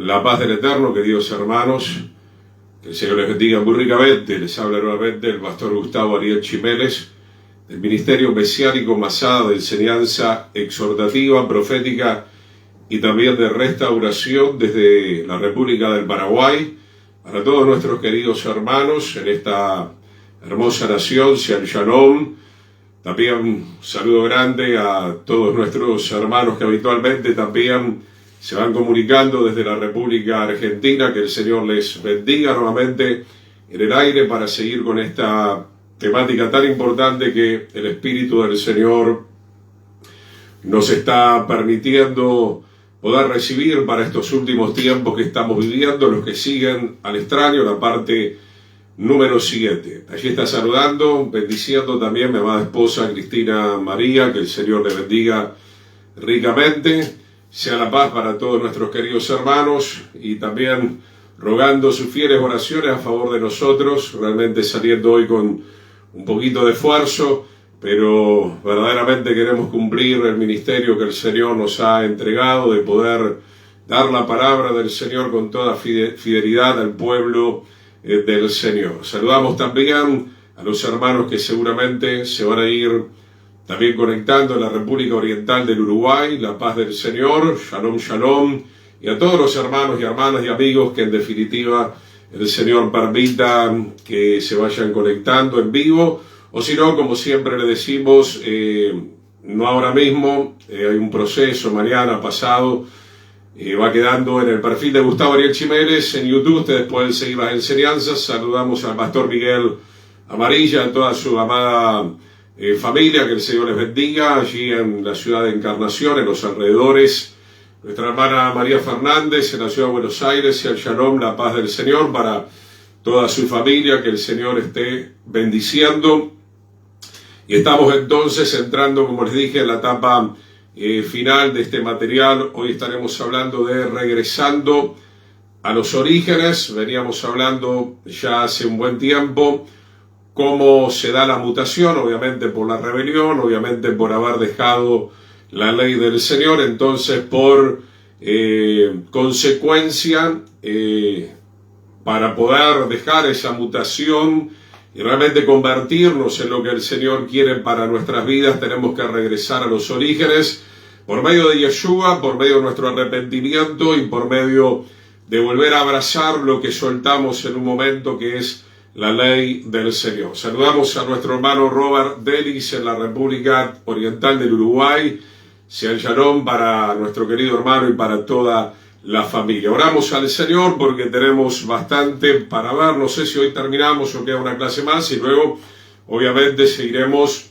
la paz del Eterno, queridos hermanos. Que el Señor les bendiga muy ricamente. Les habla nuevamente el pastor Gustavo Ariel Chimeles, del Ministerio Mesiánico Masada de enseñanza exhortativa, profética y también de restauración desde la República del Paraguay, para todos nuestros queridos hermanos en esta hermosa nación. Sean Shalom. También un saludo grande a todos nuestros hermanos que habitualmente también se van comunicando desde la República Argentina. Que el Señor les bendiga nuevamente en el aire para seguir con esta temática tan importante que el Espíritu del Señor nos está permitiendo poder recibir para estos últimos tiempos que estamos viviendo, los que siguen al extraño, la parte número 7. Allí está saludando, bendiciendo también mi amada esposa Cristina María. Que el Señor le bendiga ricamente. Sea la paz para todos nuestros queridos hermanos y también rogando sus fieles oraciones a favor de nosotros, realmente saliendo hoy con un poquito de esfuerzo, pero verdaderamente queremos cumplir el ministerio que el Señor nos ha entregado, de poder dar la palabra del Señor con toda fidelidad al pueblo del Señor. Saludamos también a los hermanos que seguramente se van a ir también conectando en la República Oriental del Uruguay. La paz del Señor, Shalom Shalom, y a todos los hermanos y hermanas y amigos que en definitiva el Señor permita que se vayan conectando en vivo, o si no, como siempre le decimos, no ahora mismo, hay un proceso, mañana, pasado, va quedando en el perfil de Gustavo Ariel Chimeles en YouTube. Ustedes pueden seguir las enseñanzas. Saludamos al pastor Miguel Amarilla, a toda su amada familia, que el Señor les bendiga allí en la ciudad de Encarnación, en los alrededores. Nuestra hermana María Fernández en la ciudad de Buenos Aires. Y al Shalom, la paz del Señor para toda su familia, que el Señor esté bendiciendo. Y estamos entonces entrando, como les dije, en la etapa final de este material. Hoy estaremos hablando de regresando a los orígenes. Veníamos hablando ya hace un buen tiempo cómo se da la mutación, obviamente por la rebelión, obviamente por haber dejado la ley del Señor. Entonces, por consecuencia, para poder dejar esa mutación y realmente convertirnos en lo que el Señor quiere para nuestras vidas, tenemos que regresar a los orígenes por medio de Yeshua, por medio de nuestro arrepentimiento y por medio de volver a abrazar lo que soltamos en un momento, que es la ley del Señor. Saludamos a nuestro hermano Robert Delis en la República Oriental del Uruguay. Sea el Shalom para nuestro querido hermano y para toda la familia. Oramos al Señor porque tenemos bastante para ver. No sé si hoy terminamos o queda una clase más, y luego obviamente seguiremos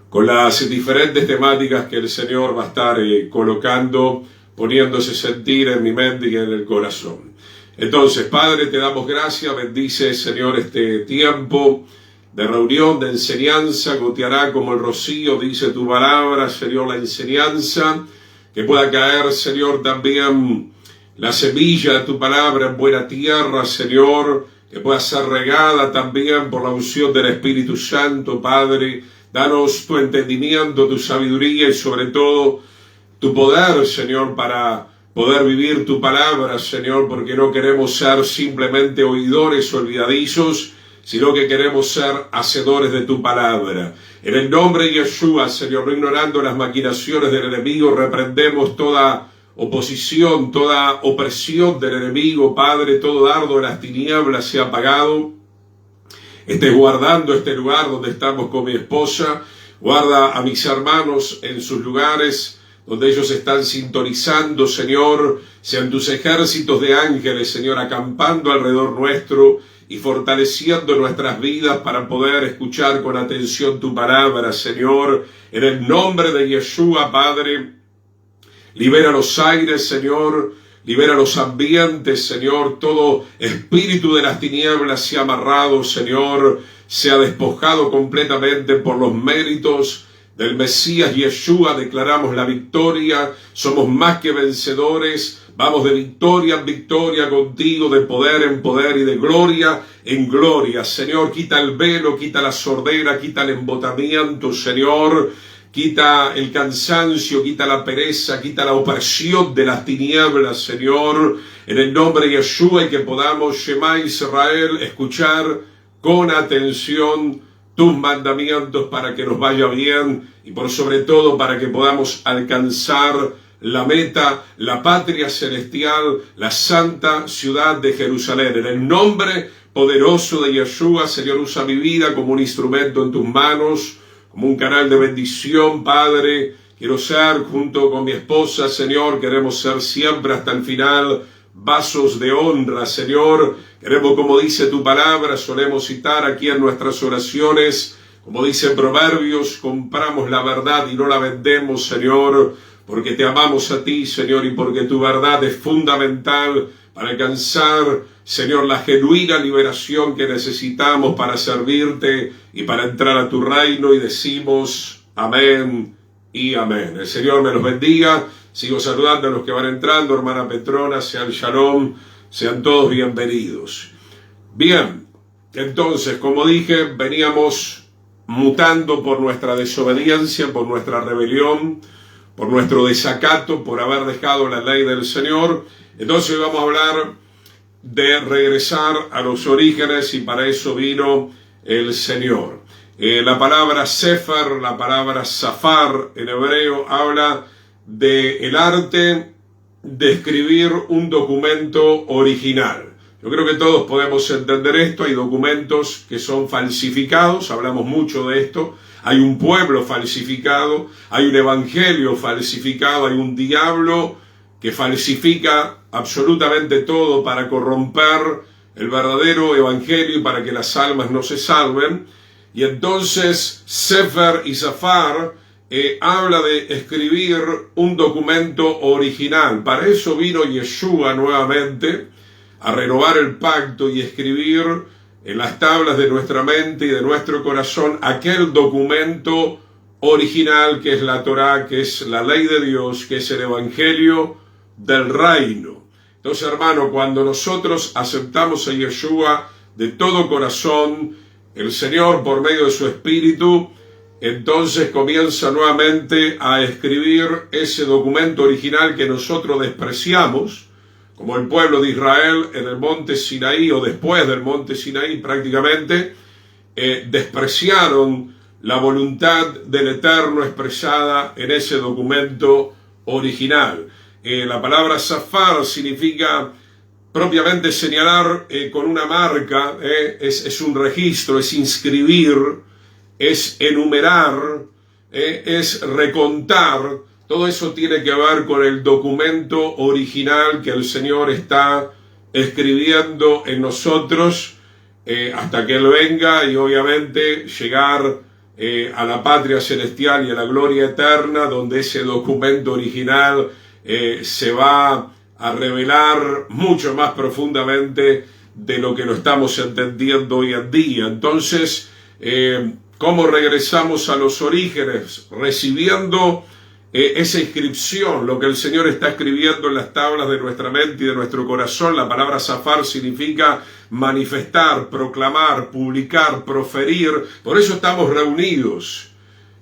con las diferentes temáticas que el Señor va a estar colocando, poniéndose sentir en mi mente y en el corazón. Entonces, Padre, te damos gracias. Bendice, Señor, este tiempo de reunión, de enseñanza. Goteará como el rocío, dice tu palabra, Señor, la enseñanza. Que pueda caer, Señor, también la semilla de tu palabra en buena tierra, Señor. Que pueda ser regada también por la unción del Espíritu Santo, Padre. Danos tu entendimiento, tu sabiduría y sobre todo tu poder, Señor, para poder vivir tu palabra, Señor, porque no queremos ser simplemente oidores olvidadizos, sino que queremos ser hacedores de tu palabra. En el nombre de Yeshua, Señor, no ignorando las maquinaciones del enemigo, reprendemos toda oposición, toda opresión del enemigo, Padre. Todo dardo de las tinieblas sea apagado. Estés guardando este lugar donde estamos con mi esposa. Guarda a mis hermanos en sus lugares donde ellos están sintonizando, Señor. Sean tus ejércitos de ángeles, Señor, acampando alrededor nuestro y fortaleciendo nuestras vidas para poder escuchar con atención tu palabra, Señor. En el nombre de Yeshua, Padre, libera los aires, Señor. Libera los ambientes, Señor. Todo espíritu de las tinieblas sea amarrado, Señor. Sea despojado completamente por los méritos del Mesías Yeshua. Declaramos la victoria. Somos más que vencedores. Vamos de victoria en victoria contigo, de poder en poder y de gloria en gloria. Señor, quita el velo, quita la sordera, quita el embotamiento, Señor. quita el cansancio, quita la pereza, quita la opresión de las tinieblas, Señor, en el nombre de Yeshua, y que podamos, Shema Israel, escuchar con atención tus mandamientos para que nos vaya bien y por sobre todo para que podamos alcanzar la meta, la patria celestial, la santa ciudad de Jerusalén. En el nombre poderoso de Yeshua, Señor, usa mi vida como un instrumento en tus manos, como un canal de bendición, Padre. Quiero ser, junto con mi esposa, Señor, queremos ser siempre hasta el final vasos de honra, Señor. Queremos, como dice tu palabra, solemos citar aquí en nuestras oraciones, como dice Proverbios, compramos la verdad y no la vendemos, Señor, porque te amamos a ti, Señor, y porque tu verdad es fundamental para alcanzar, Señor, la genuina liberación que necesitamos para servirte y para entrar a tu reino, y decimos amén y amén. El Señor me los bendiga. Sigo saludando a los que van entrando, hermana Petrona, sean shalom, sean todos bienvenidos. Bien, entonces, como dije, veníamos mutando por nuestra desobediencia, por nuestra rebelión, por nuestro desacato, por haber dejado la ley del Señor. Entonces hoy vamos a hablar de regresar a los orígenes, y para eso vino el Señor. La palabra sefer, la palabra safar en hebreo, habla del arte de escribir un documento original. Yo creo que todos podemos entender esto. Hay documentos que son falsificados, hablamos mucho de esto. Hay un pueblo falsificado, hay un evangelio falsificado, hay un diablo que falsifica absolutamente todo para corromper el verdadero evangelio y para que las almas no se salven. Y entonces Sefer y Safar habla de escribir un documento original. Para eso vino Yeshua nuevamente, a renovar el pacto y escribir en las tablas de nuestra mente y de nuestro corazón aquel documento original que es la Torá, que es la ley de Dios, que es el evangelio del reino. Entonces, hermano, cuando nosotros aceptamos a Yeshua de todo corazón, el Señor, por medio de su Espíritu, entonces comienza nuevamente a escribir ese documento original que nosotros despreciamos, como el pueblo de Israel en el monte Sinaí, o después del monte Sinaí prácticamente, despreciaron la voluntad del Eterno expresada en ese documento original. La palabra safar significa propiamente señalar con una marca, es un registro, es inscribir, es enumerar, es recontar. Todo eso tiene que ver con el documento original que el Señor está escribiendo en nosotros hasta que Él venga y obviamente llegar a la patria celestial y a la gloria eterna, donde ese documento original se va a revelar mucho más profundamente de lo que lo estamos entendiendo hoy en día. Entonces, ¿cómo regresamos a los orígenes? Recibiendo esa inscripción, lo que el Señor está escribiendo en las tablas de nuestra mente y de nuestro corazón. La palabra safar significa manifestar, proclamar, publicar, proferir. Por eso estamos reunidos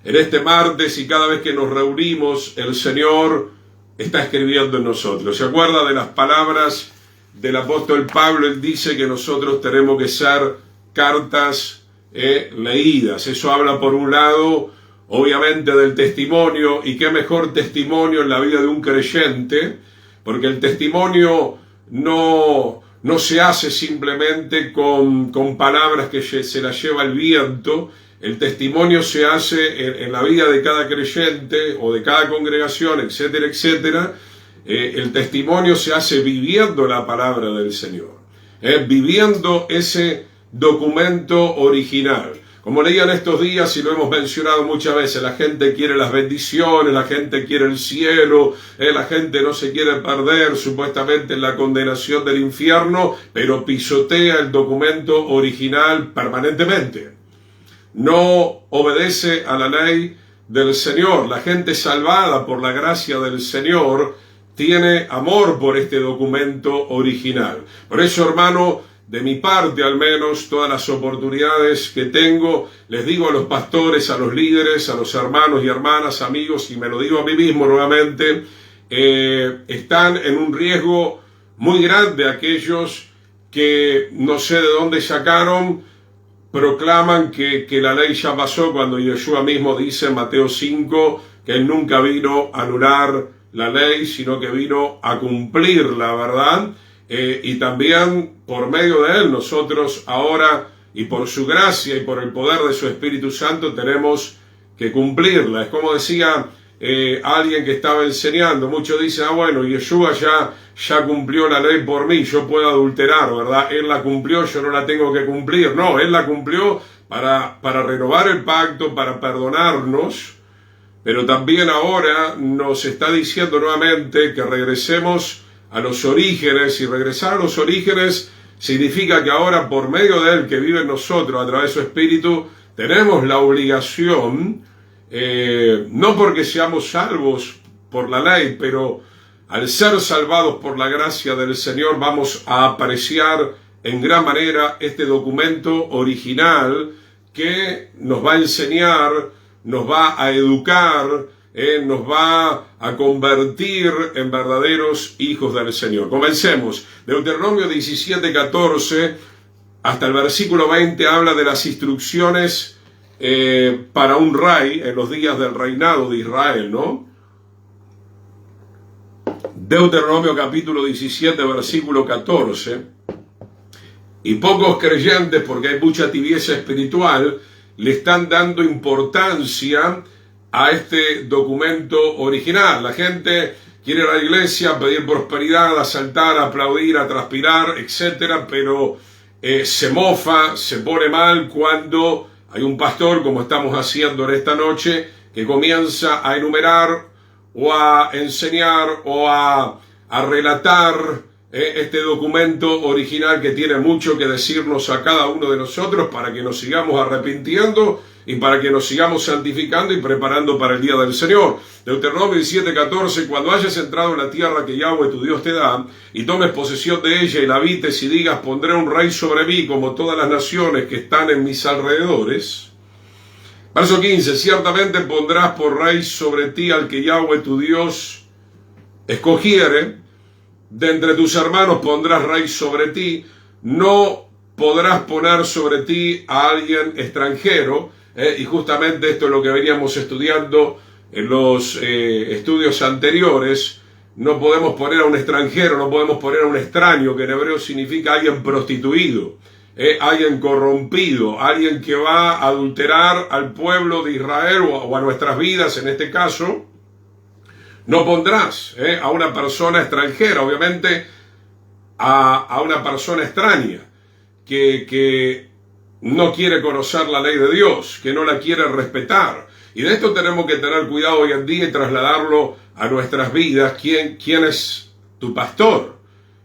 en este martes, y cada vez que nos reunimos, el Señor está escribiendo en nosotros. ¿Se acuerda de las palabras del apóstol Pablo? Él dice que nosotros tenemos que ser cartas leídas. Eso habla, por un lado, obviamente, del testimonio, y qué mejor testimonio en la vida de un creyente, porque el testimonio no se hace simplemente con palabras que se las lleva el viento. El testimonio se hace en la vida de cada creyente o de cada congregación, etcétera, etcétera. El testimonio se hace viviendo la palabra del Señor, viviendo ese documento original. Como leían estos días, y lo hemos mencionado muchas veces, la gente quiere las bendiciones, la gente quiere el cielo, la gente no se quiere perder supuestamente en la condenación del infierno, pero pisotea el documento original permanentemente. No obedece a la ley del Señor. La gente salvada por la gracia del Señor tiene amor por este documento original. Por eso, hermano, de mi parte al menos, todas las oportunidades que tengo, les digo a los pastores, a los líderes, a los hermanos y hermanas, amigos, y me lo digo a mí mismo nuevamente, están en un riesgo muy grande aquellos que no sé de dónde sacaron, proclaman que la ley ya pasó, cuando Yeshua mismo dice en Mateo 5 que él nunca vino a anular la ley, sino que vino a cumplirla, ¿verdad? Y también por medio de él nosotros ahora, y por su gracia y por el poder de su Espíritu Santo, tenemos que cumplirla. Es como decía alguien que estaba enseñando, muchos dicen, bueno, Yeshua ya cumplió la ley por mí, yo puedo adulterar, ¿verdad? Él la cumplió, yo no la tengo que cumplir. No, él la cumplió para renovar el pacto, para perdonarnos, pero también ahora nos está diciendo nuevamente que regresemos a los orígenes, y regresar a los orígenes significa que ahora, por medio de él que vive en nosotros a través de su Espíritu, tenemos la obligación, no porque seamos salvos por la ley, pero al ser salvados por la gracia del Señor, vamos a apreciar en gran manera este documento original que nos va a enseñar, nos va a educar, nos va a convertir en verdaderos hijos del Señor. Comencemos. Deuteronomio 17:14 hasta el versículo 20 habla de las instrucciones para un rey en los días del reinado de Israel, ¿no? Deuteronomio capítulo 17, versículo 14. Y pocos creyentes, porque hay mucha tibieza espiritual, le están dando importancia a este documento original. La gente quiere ir a la iglesia, pedir prosperidad, a saltar, a aplaudir, a transpirar, etcétera, pero se mofa, se pone mal cuando hay un pastor, como estamos haciendo en esta noche, que comienza a enumerar o a enseñar o a relatar este documento original que tiene mucho que decirnos a cada uno de nosotros para que nos sigamos arrepintiendo y para que nos sigamos santificando y preparando para el día del Señor. Deuteronomio 17:14, cuando hayas entrado en la tierra que Yahweh tu Dios te da, y tomes posesión de ella y la habites y digas, pondré un rey sobre mí como todas las naciones que están en mis alrededores. Verso 15, ciertamente pondrás por rey sobre ti al que Yahweh tu Dios escogiere, de entre tus hermanos pondrás rey sobre ti, no podrás poner sobre ti a alguien extranjero, y justamente esto es lo que veníamos estudiando en los estudios anteriores. No podemos poner a un extranjero, no podemos poner a un extraño, que en hebreo significa alguien prostituido, alguien corrompido, alguien que va a adulterar al pueblo de Israel o a nuestras vidas en este caso. No pondrás a una persona extranjera, obviamente a una persona extraña que no quiere conocer la ley de Dios, que no la quiere respetar. Y de esto tenemos que tener cuidado hoy en día y trasladarlo a nuestras vidas. ¿Quién es tu pastor?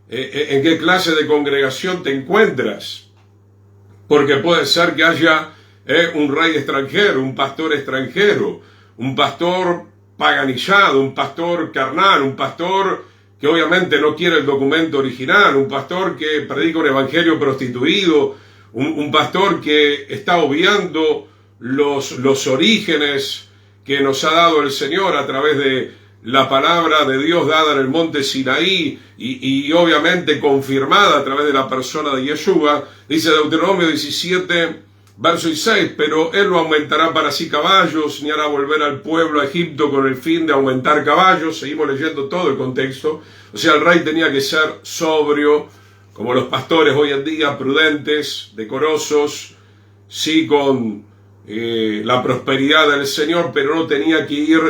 ¿En qué clase de congregación te encuentras? Porque puede ser que haya un rey extranjero, un pastor extranjero, un pastor paganizado, un pastor carnal, un pastor que obviamente no quiere el documento original, un pastor que predica un evangelio prostituido, un pastor que está obviando los orígenes que nos ha dado el Señor a través de la palabra de Dios dada en el monte Sinaí y obviamente confirmada a través de la persona de Yeshua. Dice Deuteronomio 17, verso 6, pero él no aumentará para sí caballos, ni hará volver al pueblo a Egipto con el fin de aumentar caballos. Seguimos leyendo todo el contexto. O sea, el rey tenía que ser sobrio, como los pastores hoy en día, prudentes, decorosos, sí, con la prosperidad del Señor, pero no tenía que ir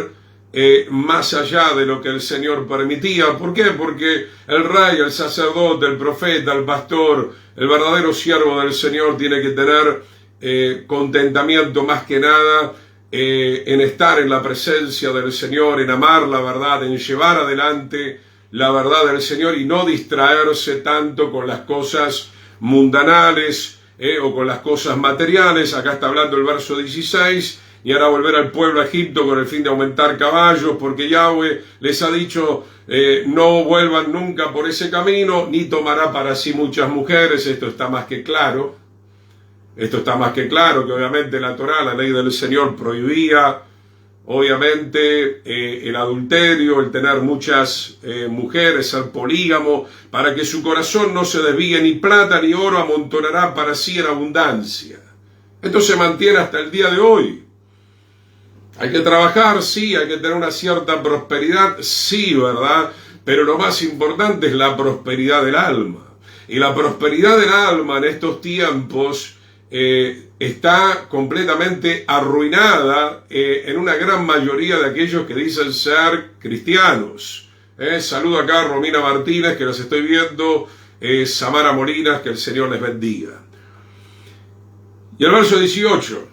más allá de lo que el Señor permitía. ¿Por qué? Porque el rey, el sacerdote, el profeta, el pastor, el verdadero siervo del Señor tiene que tener contentamiento más que nada en estar en la presencia del Señor, en amar la verdad, en llevar adelante la verdad del Señor y no distraerse tanto con las cosas mundanales o con las cosas materiales. Acá está hablando el verso 16, ni hará volver al pueblo a Egipto con el fin de aumentar caballos, porque Yahweh les ha dicho, no vuelvan nunca por ese camino, ni tomará para sí muchas mujeres. Esto está más que claro. Esto está más que claro, que obviamente la Torá, la ley del Señor, prohibía, obviamente, el adulterio, el tener muchas mujeres, ser polígamo, para que su corazón no se desvíe, ni plata ni oro amontonará para sí en abundancia. Esto se mantiene hasta el día de hoy. Hay que trabajar, sí, hay que tener una cierta prosperidad, sí, ¿verdad? Pero lo más importante es la prosperidad del alma. Y la prosperidad del alma en estos tiempos está completamente arruinada en una gran mayoría de aquellos que dicen ser cristianos. Saludo acá a Romina Martínez, que los estoy viendo, Samara Molinas, que el Señor les bendiga. Y el verso 18,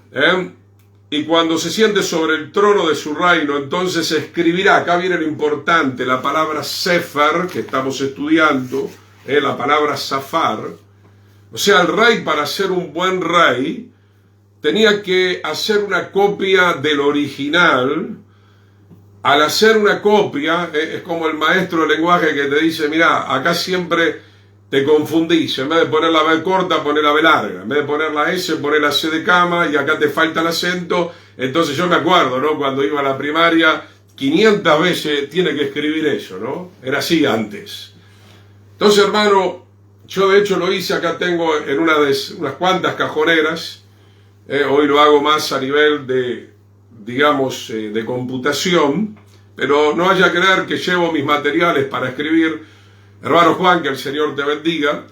y cuando se siente sobre el trono de su reino, entonces escribirá, acá viene lo importante, la palabra Sefer, que estamos estudiando, la palabra Safar. O sea, el rey, para ser un buen rey, tenía que hacer una copia del original. Al hacer una copia, es como el maestro de lenguaje que te dice, mira, acá siempre te confundís, en vez de poner la B corta, poner la B larga, en vez de poner la S, poner la C de cama, y acá te falta el acento. Entonces yo me acuerdo, ¿no? Cuando iba a la primaria, 500 veces tiene que escribir eso, ¿no? Era así antes. Entonces, hermano, yo de hecho lo hice, acá tengo en unas cuantas cajoneras, hoy lo hago más a nivel de, digamos, de computación, pero no vaya a creer que llevo mis materiales para escribir. Hermano Juan, que el Señor te bendiga,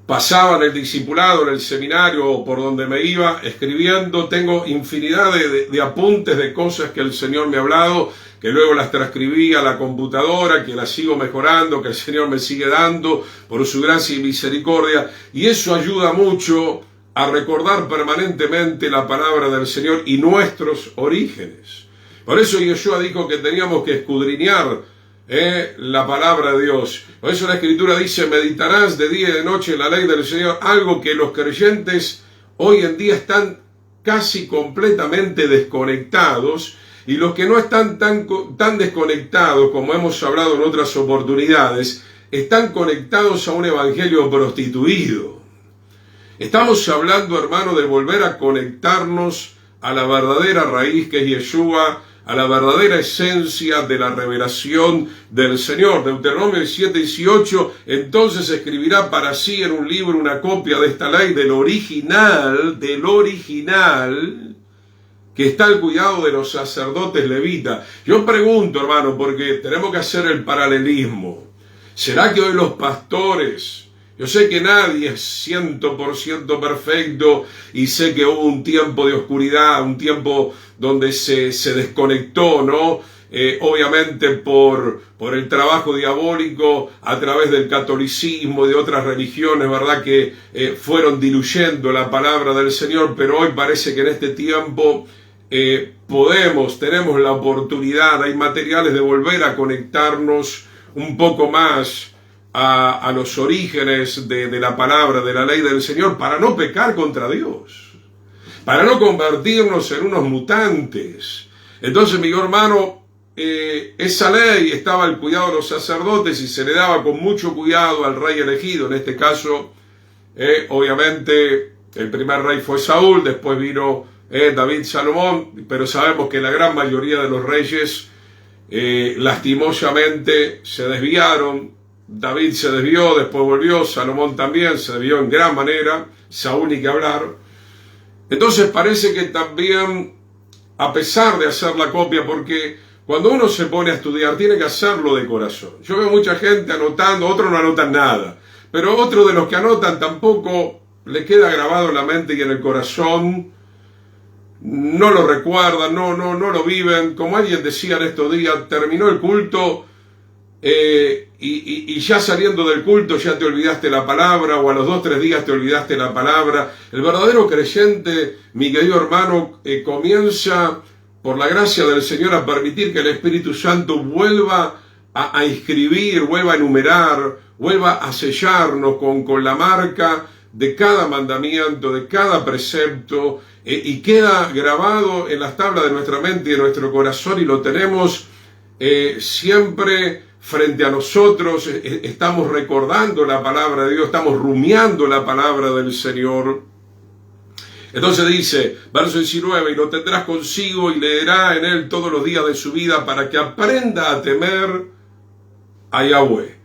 pasaba en el discipulado, en el seminario, por donde me iba, escribiendo. Tengo infinidad de apuntes de cosas que el Señor me ha hablado, que luego las transcribí a la computadora, que las sigo mejorando, que el Señor me sigue dando por su gracia y misericordia, y eso ayuda mucho a recordar permanentemente la palabra del Señor y nuestros orígenes. Por eso Yeshua dijo que teníamos que escudriñar la palabra de Dios. Por eso la Escritura dice, meditarás de día y de noche en la ley del Señor, algo que los creyentes hoy en día están casi completamente desconectados. Y los que no están tan desconectados, como hemos hablado en otras oportunidades, están conectados a un evangelio prostituido. Estamos hablando, hermano, de volver a conectarnos a la verdadera raíz que es Yeshua, a la verdadera esencia de la revelación del Señor. Deuteronomio 7:18, entonces escribirá para sí en un libro una copia de esta ley del original, que está al cuidado de los sacerdotes levitas. Yo pregunto, hermano, porque tenemos que hacer el paralelismo. ¿Será que hoy los pastores, yo sé que nadie es 100% perfecto y sé que hubo un tiempo de oscuridad, un tiempo donde se desconectó, ¿no? Obviamente por el trabajo diabólico a través del catolicismo y de otras religiones, ¿verdad? Que fueron diluyendo la palabra del Señor, pero hoy parece que en este tiempo tenemos la oportunidad, hay materiales de volver a conectarnos un poco más a los orígenes de la palabra, de la ley del Señor, para no pecar contra Dios, para no convertirnos en unos mutantes. Entonces, mi hermano, esa ley estaba al cuidado de los sacerdotes y se le daba con mucho cuidado al rey elegido. En este caso, obviamente, el primer rey fue Saúl, después vino David, Salomón, pero sabemos que la gran mayoría de los reyes lastimosamente se desviaron. David se desvió, después volvió, Salomón también se desvió en gran manera, Saúl ni que hablar. Entonces parece que también, a pesar de hacer la copia, porque cuando uno se pone a estudiar tiene que hacerlo de corazón. Yo veo mucha gente anotando, otros no anotan nada, pero otros de los que anotan tampoco le queda grabado en la mente y en el corazón, no lo recuerdan, no lo viven. Como alguien decía en estos días, terminó el culto y ya saliendo del culto ya te olvidaste la palabra, o a los 2-3 días te olvidaste la palabra. El verdadero creyente, mi querido hermano, comienza por la gracia del Señor a permitir que el Espíritu Santo vuelva a inscribir, vuelva a enumerar, vuelva a sellarnos con la marca de cada mandamiento, de cada precepto, y queda grabado en las tablas de nuestra mente y de nuestro corazón, y lo tenemos siempre frente a nosotros. Estamos recordando la palabra de Dios, estamos rumiando la palabra del Señor. Entonces dice, verso 19, y lo tendrás consigo y leerá en él todos los días de su vida para que aprenda a temer a Yahweh.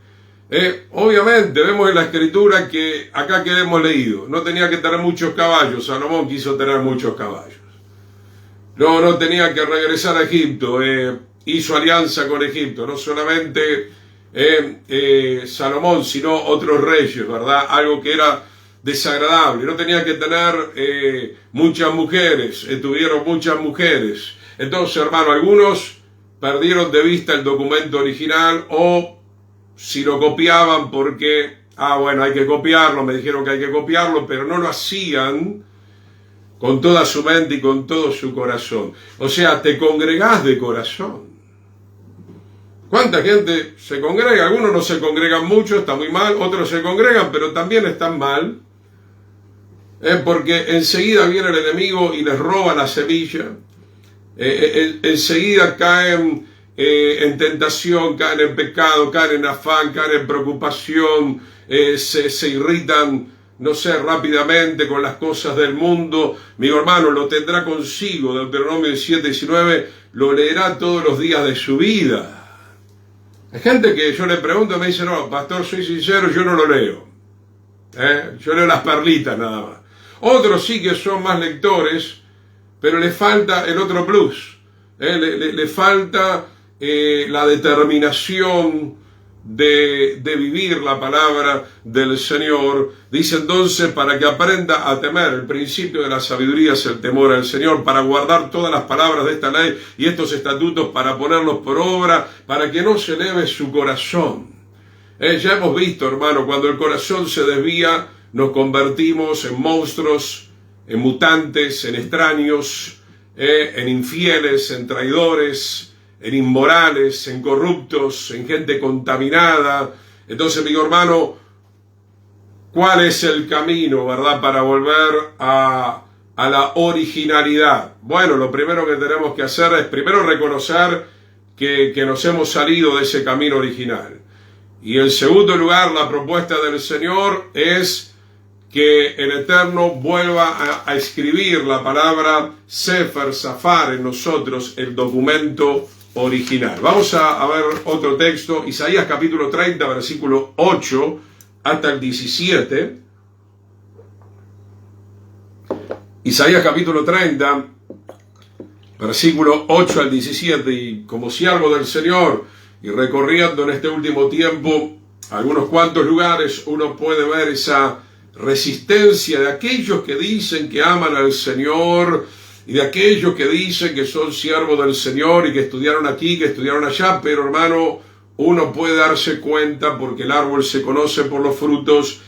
Obviamente vemos en la escritura que acá que hemos leído, no tenía que tener muchos caballos. Salomón quiso tener muchos caballos. No tenía que regresar a Egipto, hizo alianza con Egipto, no solamente Salomón, sino otros reyes, ¿verdad? Algo que era desagradable. No tenía que tener muchas mujeres, tuvieron muchas mujeres. Entonces, hermano, algunos perdieron de vista el documento original, o si lo copiaban porque, bueno, hay que copiarlo, me dijeron que hay que copiarlo, pero no lo hacían con toda su mente y con todo su corazón. O sea, te congregás de corazón. ¿Cuánta gente se congrega? Algunos no se congregan mucho, está muy mal, otros se congregan, pero también están mal, porque enseguida viene el enemigo y les roba la semilla, enseguida caen en tentación, caen en pecado, caen en afán, caen en preocupación, se irritan, no sé, rápidamente con las cosas del mundo. Mi hermano, lo tendrá consigo, Deuteronomio 7:19, lo leerá todos los días de su vida. Hay gente que yo le pregunto y me dice, no, pastor, soy sincero, yo no lo leo. Yo leo las perlitas nada más. Otros sí que son más lectores, pero le falta el otro plus. Le falta la determinación de vivir la palabra del Señor. Dice entonces, para que aprenda a temer. El principio de la sabiduría es el temor al Señor, para guardar todas las palabras de esta ley y estos estatutos, para ponerlos por obra, para que no se eleve su corazón. Ya hemos visto, hermano, cuando el corazón se desvía, nos convertimos en monstruos, en mutantes, en extraños, en infieles, en traidores, en inmorales, en corruptos, en gente contaminada. Entonces, mi hermano, ¿cuál es el camino, verdad, para volver a la originalidad? Bueno, lo primero que tenemos que hacer es primero reconocer que nos hemos salido de ese camino original. Y en segundo lugar, la propuesta del Señor es que el Eterno vuelva a escribir la palabra Sefer Safar en nosotros, el documento original. Vamos a ver otro texto, Isaías capítulo 30, versículo 8 hasta el 17. Isaías capítulo 30, versículo 8 al 17. Y como siervo del Señor y recorriendo en este último tiempo algunos cuantos lugares, uno puede ver esa resistencia de aquellos que dicen que aman al Señor y de aquellos que dicen que son siervos del Señor y que estudiaron aquí, que estudiaron allá. Pero hermano, uno puede darse cuenta, porque el árbol se conoce por los frutos,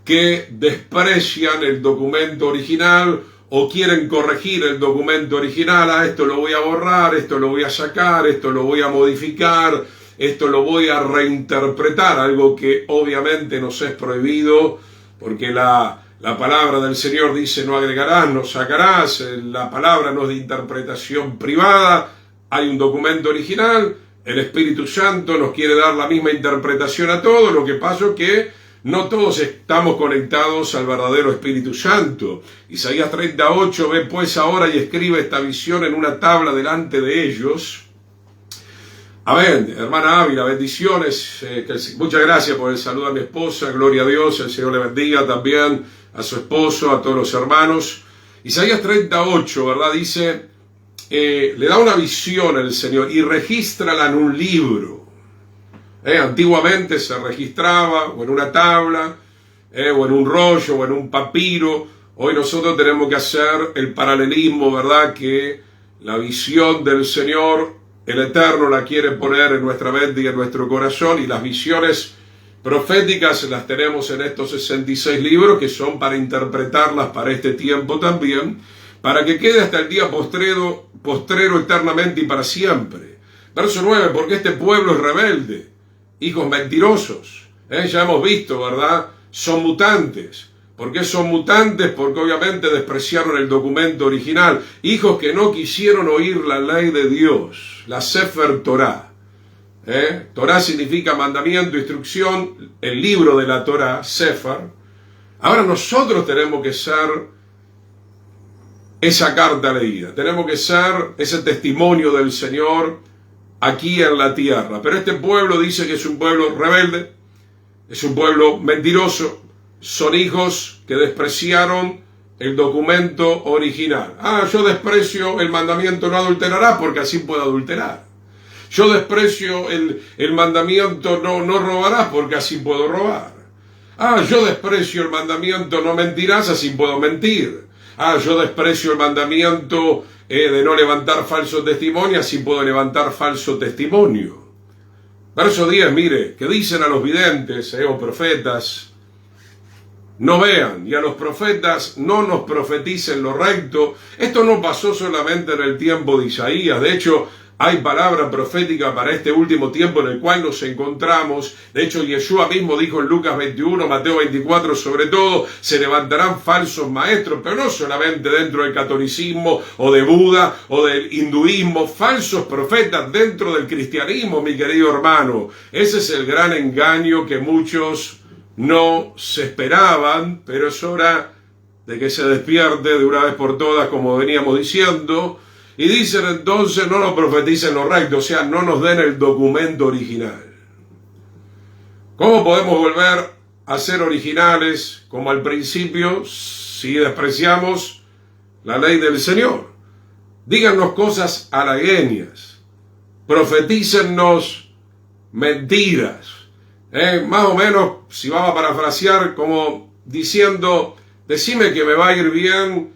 que desprecian el documento original o quieren corregir el documento original. Esto lo voy a borrar, esto lo voy a sacar, esto lo voy a modificar, esto lo voy a reinterpretar, algo que obviamente nos es prohibido, porque la palabra del Señor dice no agregarás, no sacarás. La palabra no es de interpretación privada, hay un documento original. El Espíritu Santo nos quiere dar la misma interpretación a todos. Lo que pasa es que no todos estamos conectados al verdadero Espíritu Santo. Isaías 38, ve pues ahora y escribe esta visión en una tabla delante de ellos. Amén. Hermana Ávila, bendiciones. Muchas gracias por el saludo a mi esposa. Gloria a Dios. El Señor le bendiga también a su esposo, a todos los hermanos. Isaías 38, ¿verdad? Dice, le da una visión al Señor y regístrala en un libro. Antiguamente se registraba o en una tabla, o en un rollo, o en un papiro. Hoy nosotros tenemos que hacer el paralelismo, ¿verdad? Que la visión del Señor, el Eterno, la quiere poner en nuestra mente y en nuestro corazón, y las visiones proféticas las tenemos en estos 66 libros, que son para interpretarlas para este tiempo también, para que quede hasta el día postrero eternamente y para siempre. Verso 9, porque este pueblo es rebelde, hijos mentirosos. Ya hemos visto, ¿verdad? Son mutantes. ¿Por qué son mutantes? Porque obviamente despreciaron el documento original. Hijos que no quisieron oír la ley de Dios, la Sefer Torah. Torah significa mandamiento, instrucción, el libro de la Torah, Sefer. Ahora nosotros tenemos que ser esa carta leída, tenemos que ser ese testimonio del Señor aquí en la tierra. Pero este pueblo dice que es un pueblo rebelde, es un pueblo mentiroso, son hijos que despreciaron el documento original. Yo desprecio el mandamiento no adulterarás porque así puedo adulterar. Yo desprecio el mandamiento no robarás porque así puedo robar. Yo desprecio el mandamiento no mentirás, así puedo mentir. Yo desprecio el mandamiento de no levantar falso testimonio, así puedo levantar falso testimonio. Verso 10, mire, que dicen a los videntes o profetas, no vean, y a los profetas no nos profeticen lo recto. Esto no pasó solamente en el tiempo de Isaías, de hecho, hay palabra profética para este último tiempo en el cual nos encontramos. De hecho, Yeshua mismo dijo en Lucas 21, Mateo 24, sobre todo, se levantarán falsos maestros, pero no solamente dentro del catolicismo o de Buda o del hinduismo, falsos profetas dentro del cristianismo, mi querido hermano. Ese es el gran engaño que muchos no se esperaban, pero es hora de que se despierte de una vez por todas, como veníamos diciendo. Y dicen entonces, no nos profeticen lo recto, o sea, no nos den el documento original. ¿Cómo podemos volver a ser originales como al principio si despreciamos la ley del Señor? Díganos cosas halagüeñas, profetícennos mentiras. Más o menos, si vamos a parafrasear, como diciendo, decime que me va a ir bien,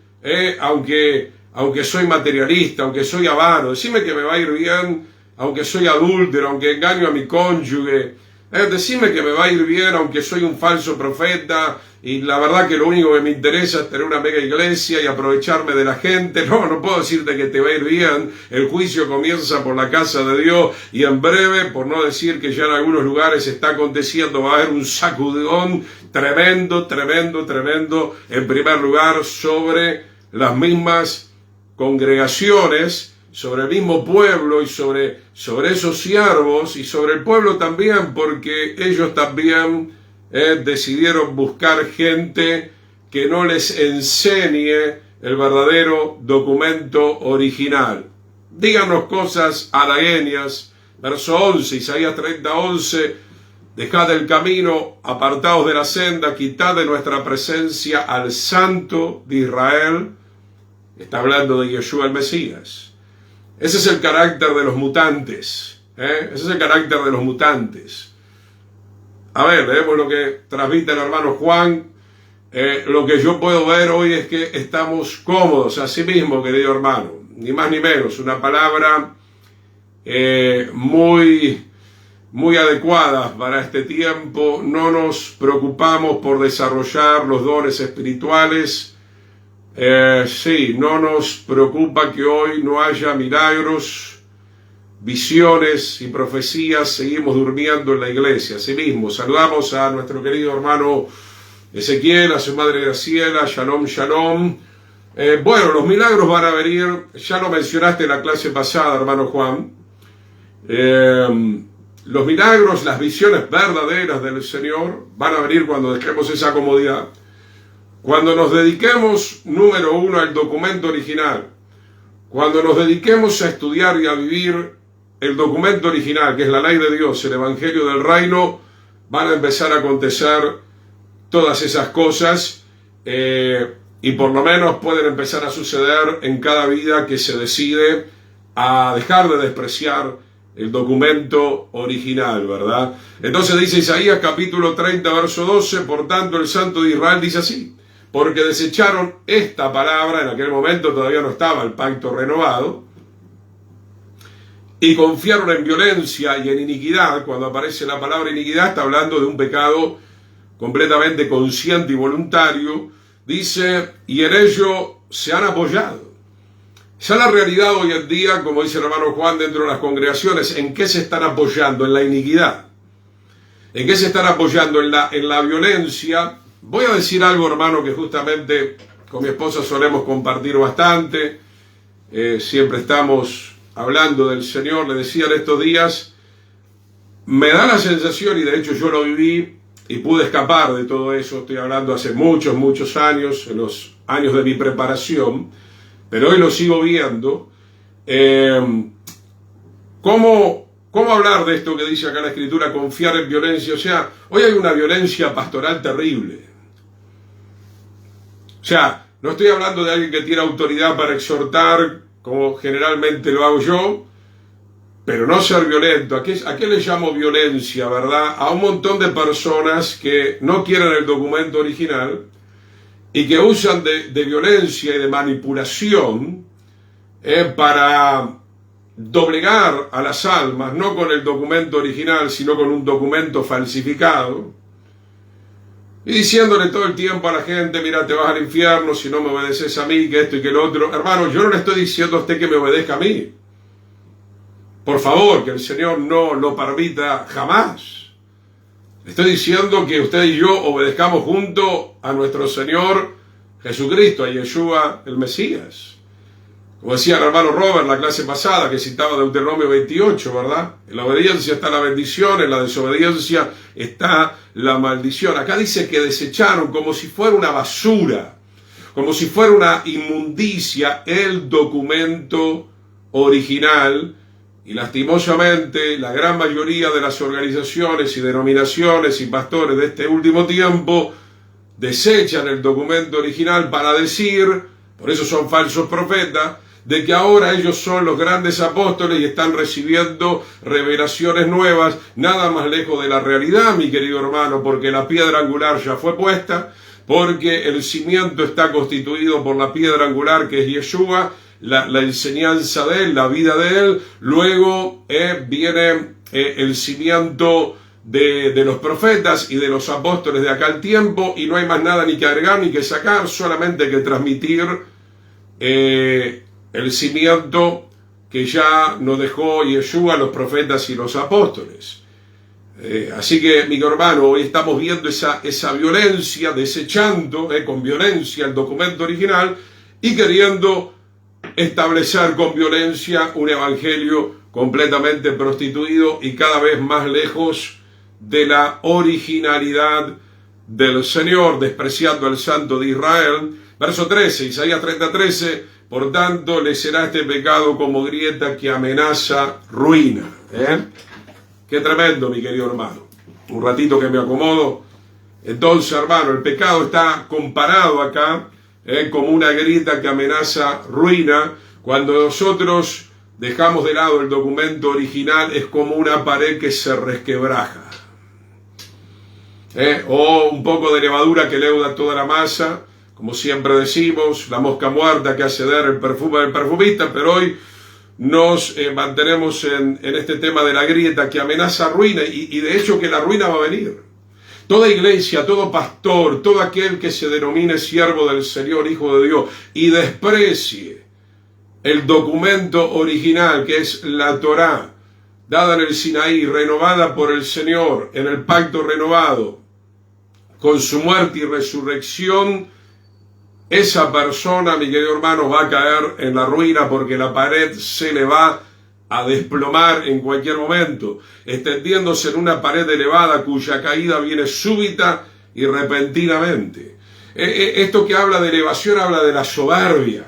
aunque soy materialista, aunque soy avaro, decime que me va a ir bien, aunque soy adúltero, aunque engaño a mi cónyuge, decime que me va a ir bien, aunque soy un falso profeta, y la verdad que lo único que me interesa es tener una mega iglesia y aprovecharme de la gente. No puedo decirte que te va a ir bien. El juicio comienza por la casa de Dios, y en breve, por no decir que ya en algunos lugares está aconteciendo, va a haber un sacudón tremendo, en primer lugar sobre las mismas congregaciones, sobre el mismo pueblo y sobre esos siervos y sobre el pueblo también, porque ellos también decidieron buscar gente que no les enseñe el verdadero documento original. Díganos cosas halagüeñas. Verso 11, Isaías 30:11, dejad el camino, apartaos de la senda, quitad de nuestra presencia al Santo de Israel. Está hablando de Yeshua el Mesías. Ese es el carácter de los mutantes. Ese es el carácter de los mutantes. A ver, leemos lo que transmite el hermano Juan. Lo que yo puedo ver hoy es que estamos cómodos a sí mismo, querido hermano. Ni más ni menos. Una palabra muy adecuada para este tiempo. No nos preocupamos por desarrollar los dones espirituales. No nos preocupa que hoy no haya milagros, visiones y profecías. Seguimos durmiendo en la iglesia. Asimismo, saludamos a nuestro querido hermano Ezequiel, a su madre Graciela. Shalom, shalom. Bueno, los milagros van a venir. Ya lo mencionaste en la clase pasada, hermano Juan. Los milagros, las visiones verdaderas del Señor van a venir cuando dejemos esa comodidad. Cuando nos dediquemos, número uno, al documento original. Cuando nos dediquemos a estudiar y a vivir el documento original, que es la ley de Dios, el Evangelio del Reino, van a empezar a acontecer todas esas cosas y por lo menos pueden empezar a suceder en cada vida que se decide a dejar de despreciar el documento original, ¿verdad? Entonces dice Isaías capítulo 30, verso 12, por tanto el Santo de Israel dice así, porque desecharon esta palabra, en aquel momento todavía no estaba el pacto renovado, y confiaron en violencia y en iniquidad. Cuando aparece la palabra iniquidad está hablando de un pecado completamente consciente y voluntario. Dice, y en ello se han apoyado. Esa es la realidad hoy en día, como dice el hermano Juan, dentro de las congregaciones. ¿En qué se están apoyando? En la iniquidad. ¿En qué se están apoyando? En la violencia, voy a decir algo, hermano, que justamente con mi esposa solemos compartir bastante. Siempre estamos hablando del Señor. Le decía en estos días, me da la sensación, y de hecho yo lo viví y pude escapar de todo eso, estoy hablando hace muchos años, en los años de mi preparación, pero hoy lo sigo viendo. ¿Cómo hablar de esto que dice acá la Escritura, confiar en violencia? O sea, hoy hay una violencia pastoral terrible. O sea, no estoy hablando de alguien que tiene autoridad para exhortar, como generalmente lo hago yo, pero no ser violento. ¿A qué le llamo violencia, verdad? A un montón de personas que no quieren el documento original y que usan de violencia y de manipulación para doblegar a las almas, no con el documento original, sino con un documento falsificado, y diciéndole todo el tiempo a la gente, mira, te vas al infierno si no me obedeces a mí, que esto y que lo otro. Hermano, yo no le estoy diciendo a usted que me obedezca a mí. Por favor, que el Señor no lo permita jamás. Estoy diciendo que usted y yo obedezcamos junto a nuestro Señor Jesucristo, a Yeshua el Mesías. Como decía el hermano Robert la clase pasada, que citaba Deuteronomio 28, ¿verdad? En la obediencia está la bendición, en la desobediencia está la maldición. Acá dice que desecharon como si fuera una basura, como si fuera una inmundicia el documento original. Y lastimosamente la gran mayoría de las organizaciones y denominaciones y pastores de este último tiempo desechan el documento original para decir, por eso son falsos profetas, de que ahora ellos son los grandes apóstoles y están recibiendo revelaciones nuevas, nada más lejos de la realidad, mi querido hermano, porque la piedra angular ya fue puesta, porque el cimiento está constituido por la piedra angular que es Yeshua, la enseñanza de él, la vida de él. Luego viene el cimiento de los profetas y de los apóstoles de acá al tiempo, y no hay más nada ni que agregar ni que sacar, solamente que transmitir el cimiento que ya nos dejó Yeshua, los profetas y los apóstoles. Así que, mi hermano, hoy estamos viendo esa violencia, desechando con violencia el documento original y queriendo establecer con violencia un evangelio completamente prostituido y cada vez más lejos de la originalidad del Señor, despreciando al Santo de Israel. Verso 13, Isaías 30:13, por tanto le será este pecado como grieta que amenaza ruina. Qué tremendo, mi querido hermano. Un ratito que me acomodo. Entonces, hermano, el pecado está comparado acá como una grieta que amenaza ruina. Cuando nosotros dejamos de lado el documento original, es como una pared que se resquebraja. O un poco de levadura que leuda toda la masa, como siempre decimos, la mosca muerta que hace dar el perfume del perfumista, pero hoy nos mantenemos en este tema de la grieta que amenaza ruina, y de hecho que la ruina va a venir. Toda iglesia, todo pastor, todo aquel que se denomine siervo del Señor, hijo de Dios, y desprecie el documento original, que es la Torá, dada en el Sinaí, renovada por el Señor, en el pacto renovado, con su muerte y resurrección, esa persona, mi querido hermano, va a caer en la ruina, porque la pared se le va a desplomar en cualquier momento, extendiéndose en una pared elevada cuya caída viene súbita y repentinamente. Esto que habla de elevación habla de la soberbia,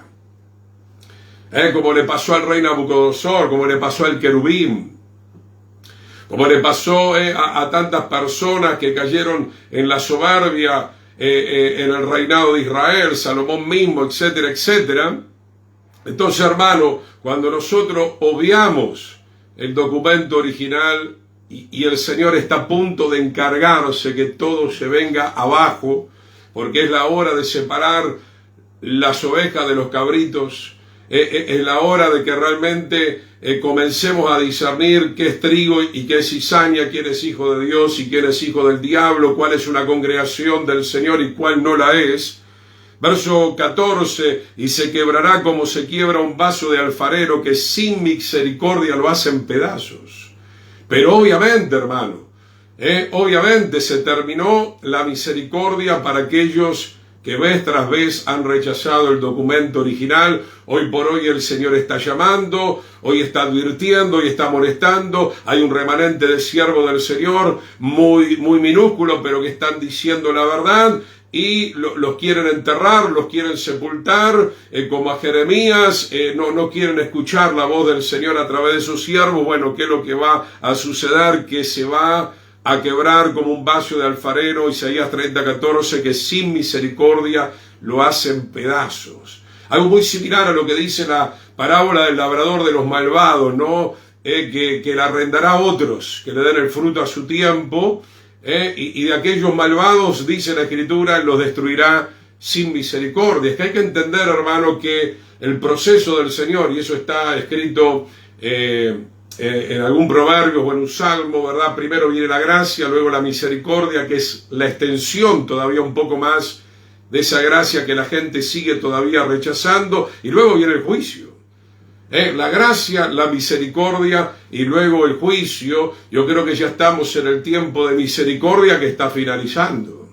como le pasó al rey Nabucodonosor, como le pasó al querubín, como le pasó a tantas personas que cayeron en la soberbia en el reinado de Israel, Salomón mismo, etcétera, etcétera. Entonces, hermano, cuando nosotros obviamos el documento original y el Señor está a punto de encargarse que todo se venga abajo, porque es la hora de separar las ovejas de los cabritos, es la hora de que realmente comencemos a discernir qué es trigo y qué es cizaña, quién es hijo de Dios y quién es hijo del diablo, cuál es una congregación del Señor y cuál no la es. Verso 14, y se quebrará como se quiebra un vaso de alfarero que sin misericordia lo hace en pedazos. Pero obviamente, hermano, Obviamente se terminó la misericordia para aquellos que vez tras vez han rechazado el documento original. Hoy por hoy el Señor está llamando, hoy está advirtiendo, hoy está molestando. Hay un remanente de siervos del Señor muy minúsculo, pero que están diciendo la verdad, y los quieren enterrar, los quieren sepultar, como a Jeremías. No quieren escuchar la voz del Señor a través de sus siervos. Bueno, ¿qué es lo que va a suceder? Que se va a quebrar como un vaso de alfarero, Isaías 30:14, que sin misericordia lo hacen pedazos. Algo muy similar a lo que dice la parábola del labrador de los malvados, ¿no? Que la arrendará a otros, que le den el fruto a su tiempo, y de aquellos malvados, dice la Escritura, los destruirá sin misericordia. Es que hay que entender, hermano, que el proceso del Señor, y eso está escrito en algún proverbio o en un salmo, ¿verdad? Primero viene la gracia, luego la misericordia, que es la extensión todavía un poco más de esa gracia que la gente sigue todavía rechazando, y luego viene el juicio. La gracia, la misericordia y luego el juicio. Yo creo que ya estamos en el tiempo de misericordia que está finalizando.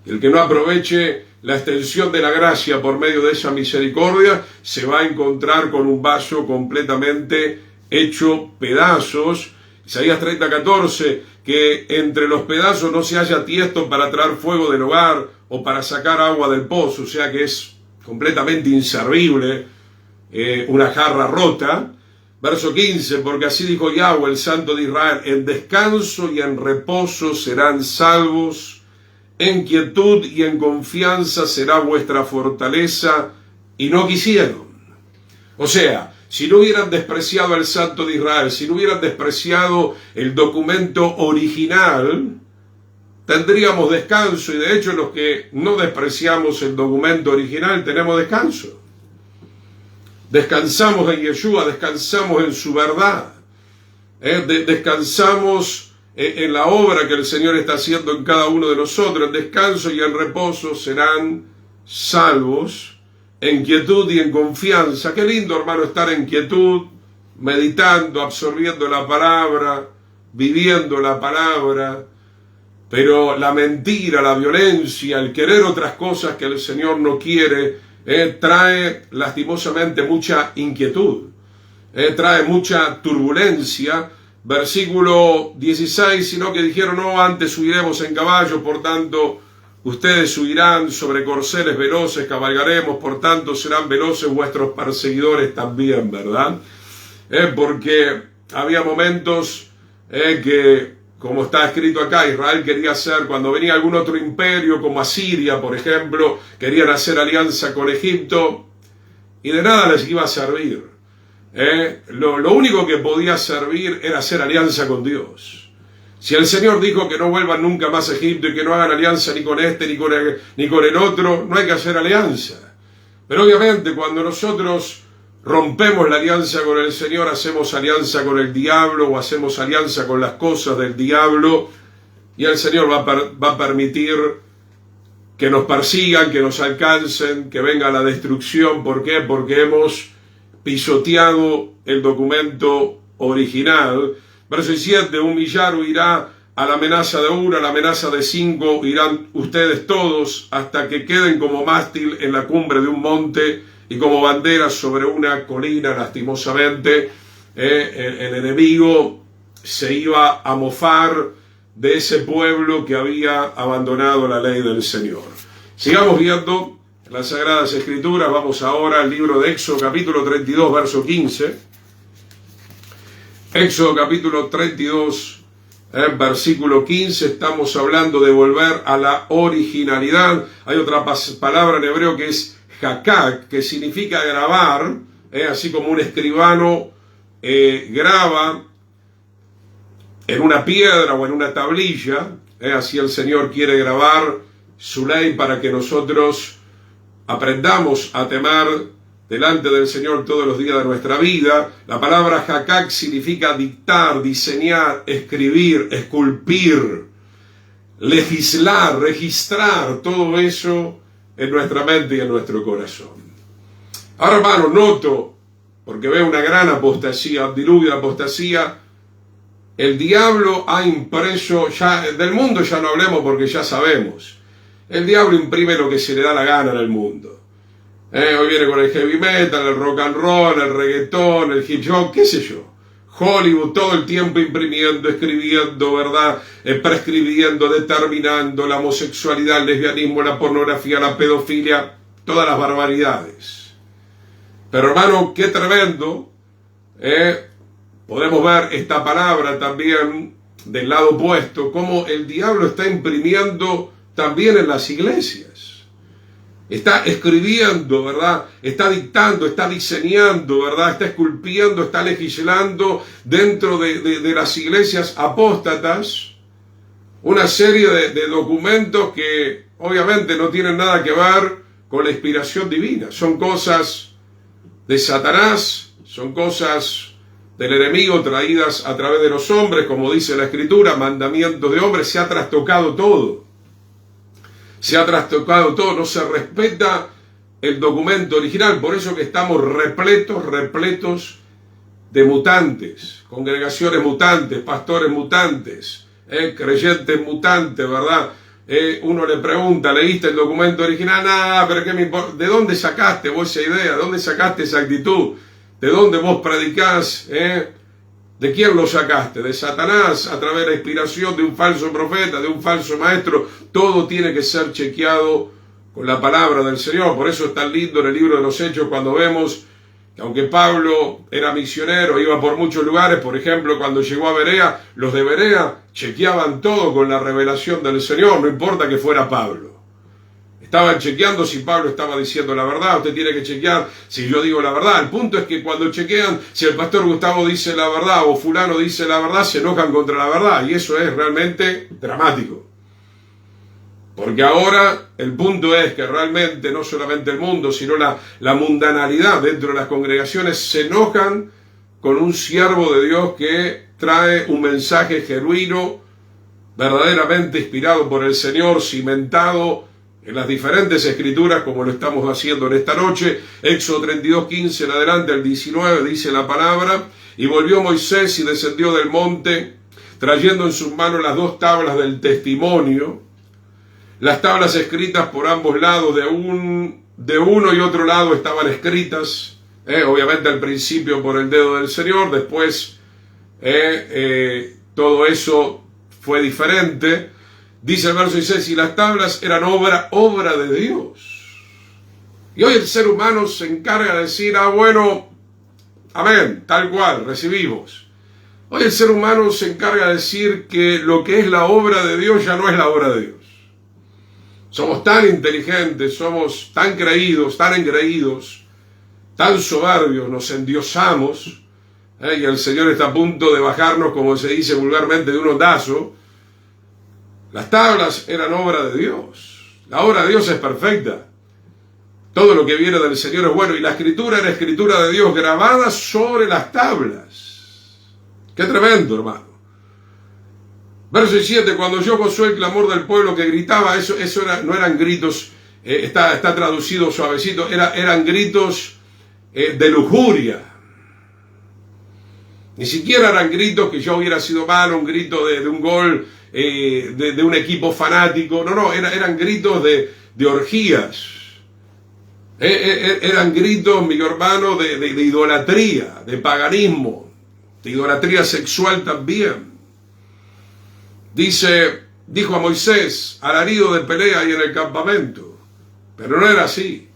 El que no aproveche la extensión de la gracia por medio de esa misericordia se va a encontrar con un vaso completamente hecho pedazos. Isaías 30:14, que entre los pedazos no se haya tiesto para traer fuego del hogar o para sacar agua del pozo, o sea que es completamente inservible, una jarra rota. Verso 15, porque así dijo Yahweh, el Santo de Israel: en descanso y en reposo serán salvos, en quietud y en confianza será vuestra fortaleza, y no quisieron. O sea, si no hubieran despreciado al Santo de Israel, si no hubieran despreciado el documento original, tendríamos descanso. Y de hecho los que no despreciamos el documento original tenemos descanso. Descansamos en Yeshua, descansamos en su verdad, descansamos en la obra que el Señor está haciendo en cada uno de nosotros. En descanso y en reposo serán salvos, en quietud y en confianza. Qué lindo, hermano, estar en quietud, meditando, absorbiendo la palabra, viviendo la palabra. Pero la mentira, la violencia, el querer otras cosas que el Señor no quiere, trae lastimosamente mucha inquietud, trae mucha turbulencia. Versículo 16, sino que dijeron: no, antes subiremos en caballo, por tanto ustedes subirán sobre corceles veloces, cabalgaremos, por tanto serán veloces vuestros perseguidores también, ¿verdad? Porque había momentos que, como está escrito acá, Israel quería hacer, cuando venía algún otro imperio, como Asiria, por ejemplo, querían hacer alianza con Egipto, y de nada les iba a servir. Lo único que podía servir era hacer alianza con Dios. Si el Señor dijo que no vuelvan nunca más a Egipto y que no hagan alianza ni con este ni con el otro, no hay que hacer alianza. Pero obviamente cuando nosotros rompemos la alianza con el Señor, hacemos alianza con el diablo o hacemos alianza con las cosas del diablo, y el Señor va a permitir que nos persigan, que nos alcancen, que venga la destrucción. ¿Por qué? Porque hemos pisoteado el documento original. Verso 7, un millar huirá a la amenaza de una, a la amenaza de 5, irán ustedes todos hasta que queden como mástil en la cumbre de un monte y como bandera sobre una colina. Lastimosamente, el enemigo se iba a mofar de ese pueblo que había abandonado la ley del Señor. Sigamos viendo las Sagradas Escrituras. Vamos ahora al libro de Éxodo, capítulo 32, verso 15. Éxodo, capítulo 32, versículo 15. Estamos hablando de volver a la originalidad. Hay otra palabra en hebreo que es hakak, que significa grabar, así como un escribano graba en una piedra o en una tablilla, así el Señor quiere grabar su ley para que nosotros aprendamos a temer delante del Señor todos los días de nuestra vida. La palabra hakak significa dictar, diseñar, escribir, esculpir, legislar, registrar, todo eso en nuestra mente y en nuestro corazón. Ahora, hermano, noto, porque veo una gran apostasía, un diluvio de apostasía, el diablo ha impreso, ya del mundo ya no hablemos porque ya sabemos, el diablo imprime lo que se le da la gana en el mundo. Hoy viene con el heavy metal, el rock and roll, el reggaetón, el hip hop, qué sé yo. Hollywood todo el tiempo imprimiendo, escribiendo, ¿verdad? Prescribiendo, determinando la homosexualidad, el lesbianismo, la pornografía, la pedofilia, todas las barbaridades. Pero hermano, qué tremendo. Podemos ver esta palabra también del lado opuesto, cómo el diablo está imprimiendo también en las iglesias. Está escribiendo, ¿verdad? Está dictando, está diseñando, ¿verdad? Está esculpiendo, está legislando dentro de las iglesias apóstatas una serie de documentos que obviamente no tienen nada que ver con la inspiración divina. Son cosas de Satanás, son cosas del enemigo traídas a través de los hombres, como dice la Escritura, mandamientos de hombres. Se ha trastocado todo. Se ha trastocado todo, no se respeta el documento original, por eso que estamos repletos de mutantes, congregaciones mutantes, pastores mutantes, creyentes mutantes, ¿verdad? Uno le pregunta, ¿leíste el documento original? Nah, pero ¿qué me importa? ¿De dónde sacaste vos esa idea? ¿De dónde sacaste esa actitud? ¿De dónde vos predicás? ¿De quién lo sacaste? ¿De Satanás? ¿A través de la inspiración de un falso profeta, de un falso maestro? Todo tiene que ser chequeado con la palabra del Señor. Por eso es tan lindo en el libro de los Hechos cuando vemos que aunque Pablo era misionero, iba por muchos lugares, por ejemplo, cuando llegó a Berea, los de Berea chequeaban todo con la revelación del Señor, no importa que fuera Pablo. Estaban chequeando si Pablo estaba diciendo la verdad. Usted tiene que chequear si yo digo la verdad. El punto es que cuando chequean si el pastor Gustavo dice la verdad o fulano dice la verdad, se enojan contra la verdad. Y eso es realmente dramático. Porque ahora el punto es que realmente no solamente el mundo, sino la mundanalidad dentro de las congregaciones se enojan con un siervo de Dios que trae un mensaje genuino, verdaderamente inspirado por el Señor, cimentado en las diferentes escrituras, como lo estamos haciendo en esta noche. Éxodo 32:15 en adelante al 19 dice la palabra: y volvió Moisés y descendió del monte, trayendo en sus manos las 2 tablas del testimonio, las tablas escritas por ambos lados, de uno y otro lado estaban escritas, obviamente al principio por el dedo del Señor, después todo eso fue diferente. Dice el verso 16, y las tablas eran obra de Dios. Y hoy el ser humano se encarga de decir, bueno, amén, tal cual, recibimos. Hoy el ser humano se encarga de decir que lo que es la obra de Dios ya no es la obra de Dios. Somos tan inteligentes, somos tan creídos, tan engreídos, tan soberbios, nos endiosamos, y el Señor está a punto de bajarnos, como se dice vulgarmente, de un ondazo. Las tablas eran obra de Dios. La obra de Dios es perfecta. Todo lo que viene del Señor es bueno. Y la escritura era escritura de Dios grabada sobre las tablas. Qué tremendo, hermano. Verso 17, cuando oyó Josué el clamor del pueblo que gritaba, eso no eran gritos, está traducido suavecito, eran gritos de lujuria. Ni siquiera eran gritos que ya hubiera sido malo, un grito de un gol, de un equipo fanático. No, eran gritos de orgías. Eran gritos, mi hermano, de idolatría, de paganismo, de idolatría sexual también. Dijo a Moisés, alarido de pelea ahí en el campamento. Pero no era así.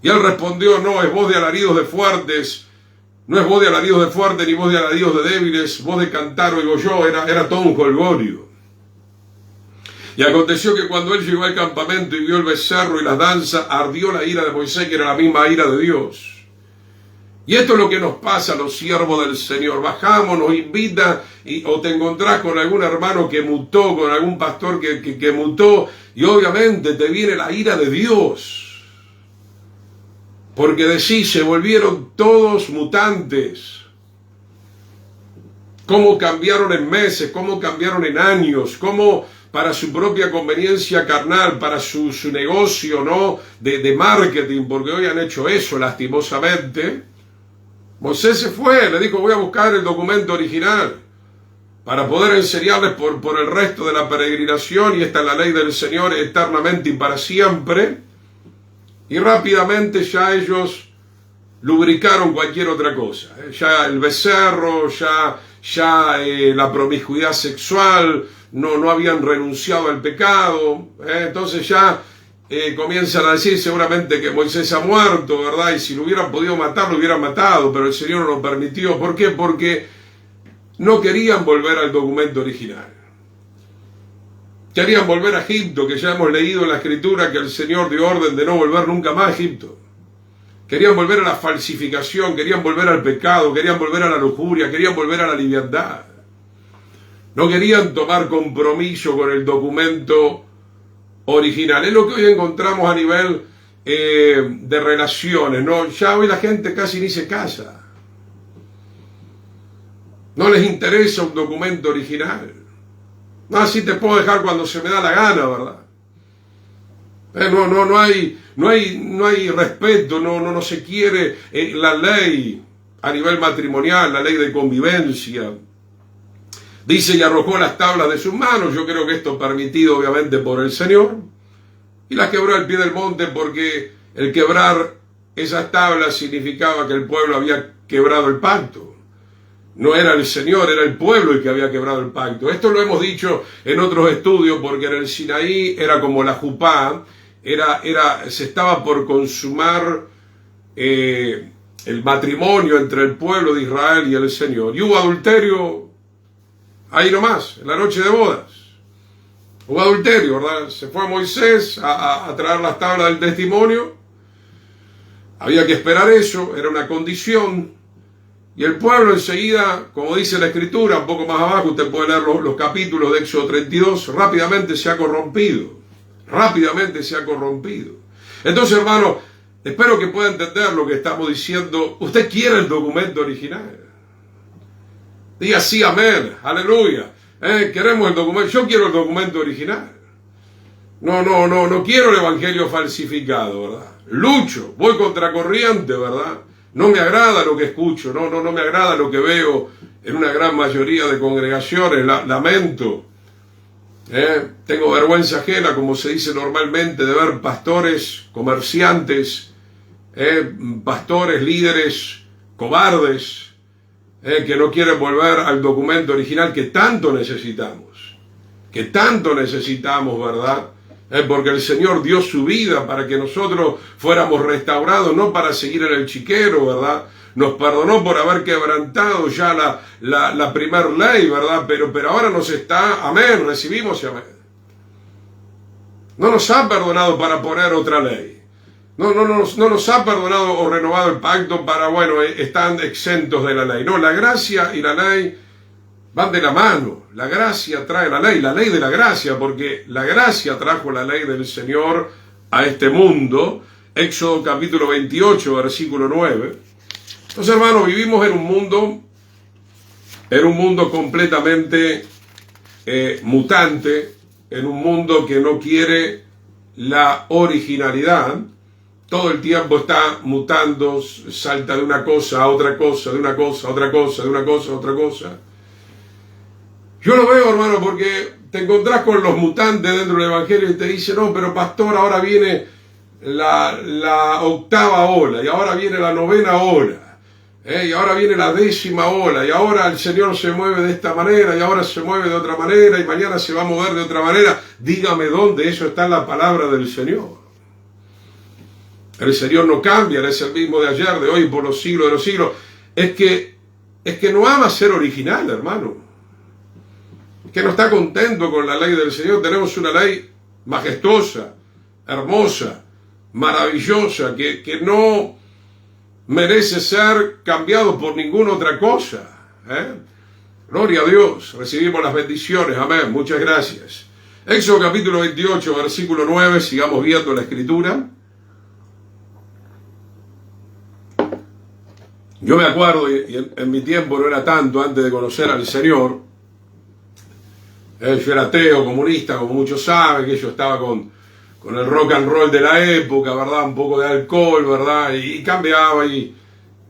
Y él respondió, no, es voz de alaridos de fuertes. No es voz de alaridos de fuertes ni voz de alaridos de débiles. Voz de cantar oigo yo. Era todo un jolgorio. Y aconteció que cuando él llegó al campamento y vio el becerro y las danzas, ardió la ira de Moisés, que era la misma ira de Dios. Y esto es lo que nos pasa a los siervos del Señor. Bajamos, nos invita, o te encontrás con algún hermano que mutó, con algún pastor que mutó, y obviamente te viene la ira de Dios. Porque decís, se volvieron todos mutantes. Cómo cambiaron en meses, cómo cambiaron en años, cómo para su propia conveniencia carnal, para su negocio, ¿no? de marketing, porque hoy han hecho eso lastimosamente. Moisés se fue, le dijo, voy a buscar el documento original. para poder enseñarles por el resto de la peregrinación, y esta es la ley del Señor eternamente y para siempre, y rápidamente ya ellos lubricaron cualquier otra cosa, ya el becerro, ya la promiscuidad sexual, no habían renunciado al pecado, entonces ya comienzan a decir seguramente que Moisés ha muerto, ¿verdad? Y si lo hubieran podido matar, lo hubieran matado, pero el Señor no lo permitió. ¿Por qué? Porque no querían volver al documento original. Querían volver a Egipto, que ya hemos leído en la Escritura que el Señor dio orden de no volver nunca más a Egipto. Querían volver a la falsificación, querían volver al pecado, querían volver a la lujuria, querían volver a la liviandad. No querían tomar compromiso con el documento original. Es lo que hoy encontramos a nivel de relaciones, ¿no? Ya hoy la gente casi ni se casa. No les interesa un documento original. No, así te puedo dejar cuando se me da la gana, ¿verdad? No hay respeto, no se quiere la ley a nivel matrimonial, la ley de convivencia. Dice, y arrojó las tablas de sus manos. Yo creo que esto permitido obviamente por el Señor. Y las quebró al pie del monte, porque el quebrar esas tablas significaba que el pueblo había quebrado el pacto. No era el Señor, era el pueblo el que había quebrado el pacto. Esto lo hemos dicho en otros estudios, porque en el Sinaí era como la jupá, se estaba por consumar el matrimonio entre el pueblo de Israel y el Señor. Y hubo adulterio ahí nomás, en la noche de bodas. Hubo adulterio, ¿verdad? Se fue Moisés a traer las tablas del testimonio. Había que esperar eso, era una condición. Y el pueblo enseguida, como dice la Escritura, un poco más abajo, usted puede leer los capítulos de Éxodo 32, rápidamente se ha corrompido. Rápidamente se ha corrompido. Entonces, hermano, espero que pueda entender lo que estamos diciendo. Usted quiere el documento original. Diga sí, amén, aleluya. Queremos el documento. Yo quiero el documento original. No quiero el evangelio falsificado, ¿verdad? Lucho, voy contracorriente, ¿verdad? No me agrada lo que escucho, no me agrada lo que veo en una gran mayoría de congregaciones, lamento. Tengo vergüenza ajena, como se dice normalmente, de ver pastores, comerciantes, pastores, líderes, cobardes, que no quieren volver al documento original que tanto necesitamos, ¿verdad? Porque el Señor dio su vida para que nosotros fuéramos restaurados, no para seguir en el chiquero, ¿verdad? Nos perdonó por haber quebrantado ya la primer ley, ¿verdad? Pero ahora nos está, amén, recibimos y amén. No nos ha perdonado para poner otra ley. No nos ha perdonado o renovado el pacto para, bueno, están exentos de la ley. No, la gracia y la ley van de la mano. La gracia trae la ley de la gracia, porque la gracia trajo la ley del Señor a este mundo. Éxodo capítulo 28, versículo 9. Entonces, hermanos, vivimos en un mundo completamente mutante, en un mundo que no quiere la originalidad. Todo el tiempo está mutando, salta de una cosa a otra cosa, de una cosa a otra cosa, de una cosa a otra cosa. Yo lo veo, hermano, porque te encontrás con los mutantes dentro del Evangelio y te dicen, no, pero pastor, ahora viene la octava ola, y ahora viene la novena ola, y ahora viene la 10ª ola, y ahora el Señor se mueve de esta manera, y ahora se mueve de otra manera, y mañana se va a mover de otra manera. Dígame dónde eso está en la palabra del Señor. El Señor no cambia, Él es el mismo de ayer, de hoy, por los siglos de los siglos. Es que no ama ser original, hermano. Es que no está contento con la ley del Señor. Tenemos una ley majestuosa, hermosa, maravillosa, que no merece ser cambiado por ninguna otra cosa. Gloria a Dios. Recibimos las bendiciones. Amén. Muchas gracias. Éxodo capítulo 28, versículo 9. Sigamos viendo la Escritura. Yo me acuerdo, y en mi tiempo no era tanto antes de conocer al Señor. Yo era ateo, comunista, como muchos saben, que yo estaba con el rock and roll de la época, ¿verdad? Un poco de alcohol, ¿verdad? Y cambiaba, y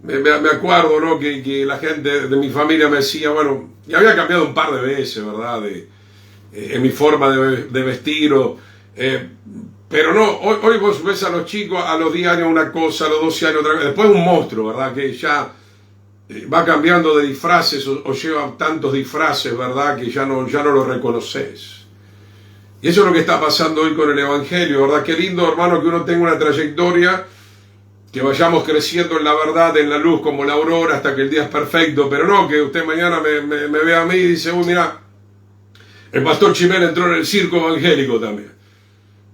Me acuerdo, ¿no? que la gente de mi familia me decía, bueno, y había cambiado un par de veces, ¿verdad? En mi forma de vestir, pero no, hoy vos ves a los chicos a los 10 años una cosa, a los 12 años otra cosa, después un monstruo, ¿verdad? Que ya va cambiando de disfraces o lleva tantos disfraces, ¿verdad? Que ya no lo reconoces. Y eso es lo que está pasando hoy con el Evangelio, ¿verdad? Qué lindo, hermano, que uno tenga una trayectoria, que vayamos creciendo en la verdad, en la luz, como la aurora, hasta que el día es perfecto, pero no que usted mañana me vea a mí y dice, uy, mira, el pastor Chimel entró en el circo evangélico también.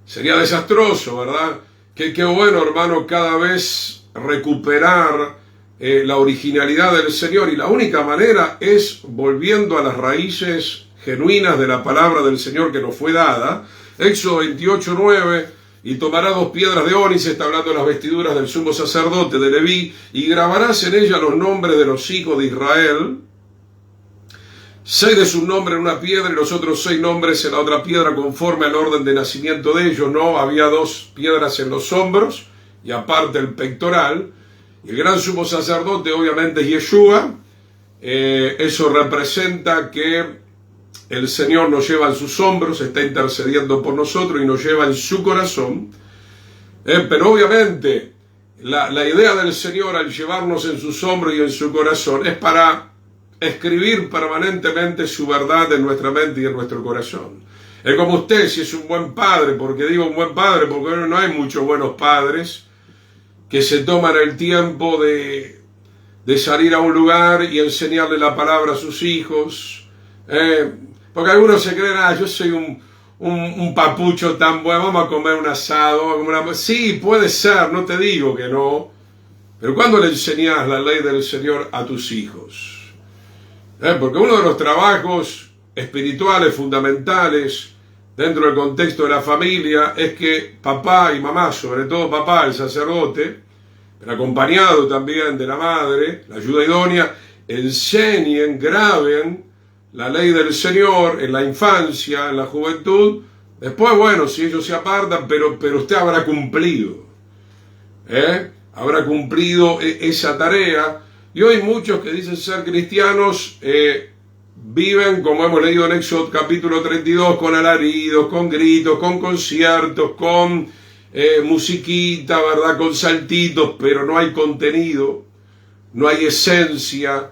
Sería desastroso, ¿verdad? Qué bueno, hermano, cada vez recuperar la originalidad del Señor, y la única manera es volviendo a las raíces genuinas de la palabra del Señor que nos fue dada. Éxodo 28:9, y tomará 2 piedras de ónice, está hablando de las vestiduras del sumo sacerdote de Leví, y grabarás en ellas los nombres de los hijos de Israel, 6 de sus nombres en una piedra y los otros 6 nombres en la otra piedra, conforme al orden de nacimiento de ellos. No, había 2 piedras en los hombros y aparte el pectoral. Y el gran sumo sacerdote obviamente es Yeshua. Eso representa que el Señor nos lleva en sus hombros, está intercediendo por nosotros y nos lleva en su corazón. Pero obviamente la idea del Señor al llevarnos en sus hombros y en su corazón es para escribir permanentemente su verdad en nuestra mente y en nuestro corazón. Es como usted, si es un buen padre, porque digo un buen padre, porque no hay muchos buenos padres que se toman el tiempo de salir a un lugar y enseñarle la palabra a sus hijos, porque algunos se creen, yo soy un papucho tan bueno, vamos a comer un asado, sí, puede ser, no te digo que no, pero ¿cuándo le enseñas la ley del Señor a tus hijos? Porque uno de los trabajos espirituales fundamentales dentro del contexto de la familia es que papá y mamá, sobre todo papá, el sacerdote, pero acompañado también de la madre, la ayuda idónea, enseñen, graben la ley del Señor en la infancia, en la juventud. Después, bueno, si ellos se apartan, pero usted habrá cumplido, habrá cumplido esa tarea. Y hoy muchos que dicen ser cristianos viven, como hemos leído en Éxodo capítulo 32, con alaridos, con gritos, con conciertos, con musiquita, ¿verdad? Con saltitos, pero no hay contenido, no hay esencia.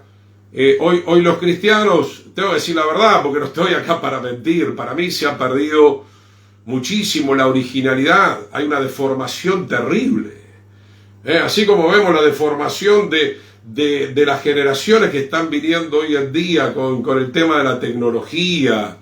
Hoy los cristianos, tengo que decir la verdad, porque no estoy acá para mentir, para mí se ha perdido muchísimo la originalidad, hay una deformación terrible. Así como vemos la deformación de las generaciones que están viniendo hoy en día con el tema de la tecnología,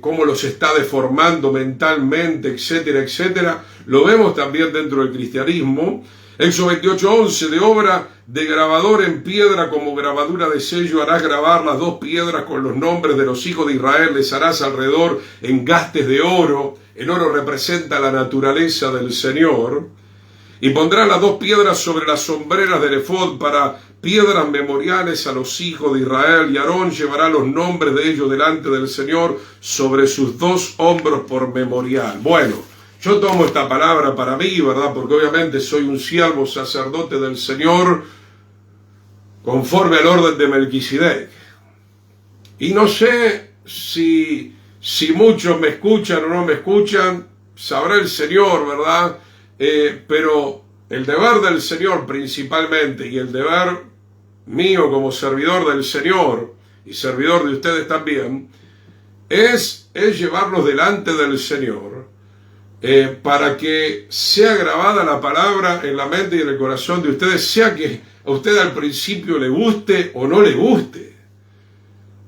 cómo los está deformando mentalmente, etcétera, etcétera, lo vemos también dentro del cristianismo. Éxodo 28:11, de obra de grabador en piedra como grabadura de sello harás grabar las 2 piedras con los nombres de los hijos de Israel, les harás alrededor engastes de oro. El oro representa la naturaleza del Señor. Y pondrás las 2 piedras sobre las sombreras del efod para piedras memoriales a los hijos de Israel, y Aarón llevará los nombres de ellos delante del Señor sobre sus 2 hombros por memorial. Bueno, yo tomo esta palabra para mí, ¿verdad? Porque obviamente soy un siervo sacerdote del Señor conforme al orden de Melquisedec. Y no sé si muchos me escuchan o no me escuchan, sabrá el Señor, ¿verdad? Pero el deber del Señor principalmente, y el deber mío como servidor del Señor y servidor de ustedes también, es llevarlos delante del Señor, para que sea grabada la palabra en la mente y en el corazón de ustedes, sea que a usted al principio le guste o no le guste.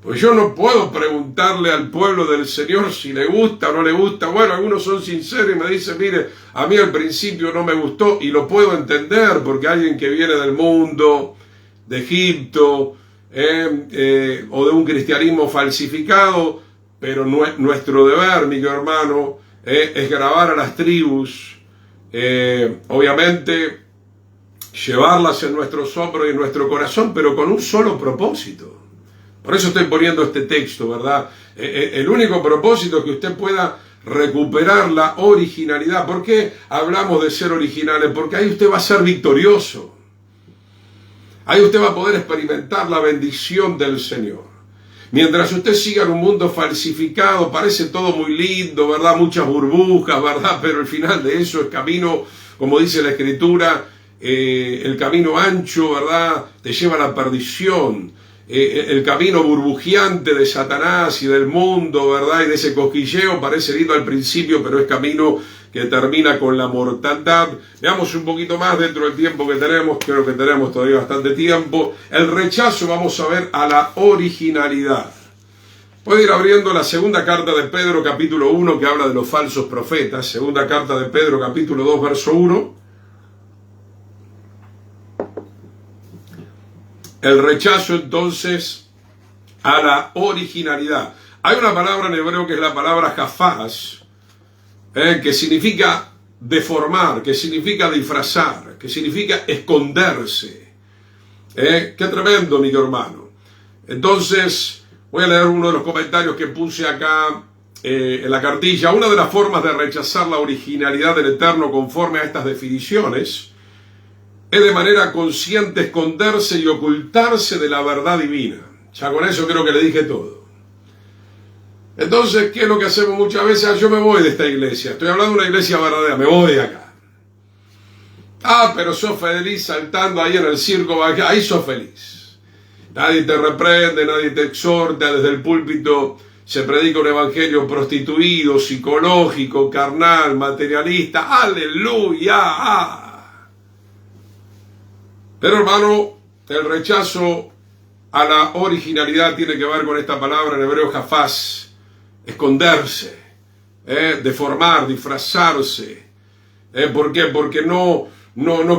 Pues yo no puedo preguntarle al pueblo del Señor si le gusta o no le gusta. Bueno, algunos son sinceros y me dicen, mire, a mí al principio no me gustó, y lo puedo entender, porque alguien que viene del mundo, de Egipto, o de un cristianismo falsificado, pero nuestro deber, mi hermano, es grabar a las tribus, obviamente llevarlas en nuestros hombros y en nuestro corazón, pero con un solo propósito. Por eso estoy poniendo este texto, ¿verdad? El único propósito es que usted pueda recuperar la originalidad. ¿Por qué hablamos de ser originales? Porque ahí usted va a ser victorioso. Ahí usted va a poder experimentar la bendición del Señor. Mientras usted siga en un mundo falsificado, parece todo muy lindo, ¿verdad? Muchas burbujas, ¿verdad? Pero el final de eso es camino, como dice la Escritura, el camino ancho, ¿verdad? Te lleva a la perdición. El camino burbujeante de Satanás y del mundo, ¿verdad? Y de ese cosquilleo parece lindo al principio, pero es camino que termina con la mortandad. Veamos un poquito más dentro del tiempo que tenemos, creo que tenemos todavía bastante tiempo. El rechazo, vamos a ver, a la originalidad. Puede ir abriendo la segunda carta de Pedro, capítulo 1, que habla de los falsos profetas. Segunda carta de Pedro, capítulo 2, verso 1. El rechazo entonces a la originalidad. Hay una palabra en hebreo que es la palabra jafaz, que significa deformar, que significa disfrazar, que significa esconderse. Qué tremendo, mi hermano. Entonces, voy a leer uno de los comentarios que puse acá en la cartilla. Una de las formas de rechazar la originalidad del Eterno conforme a estas definiciones es de manera consciente esconderse y ocultarse de la verdad divina. Ya con eso creo que le dije todo. Entonces, ¿qué es lo que hacemos muchas veces? Yo me voy de esta iglesia. Estoy hablando de una iglesia verdadera. Me voy de acá. Pero sos feliz saltando ahí en el circo. Ahí sos feliz. Nadie te reprende, nadie te exhorta. Desde el púlpito se predica un evangelio prostituido, psicológico, carnal, materialista. ¡Aleluya! Pero hermano, el rechazo a la originalidad tiene que ver con esta palabra en hebreo jafaz, esconderse, deformar, disfrazarse. ¿Por qué? Porque no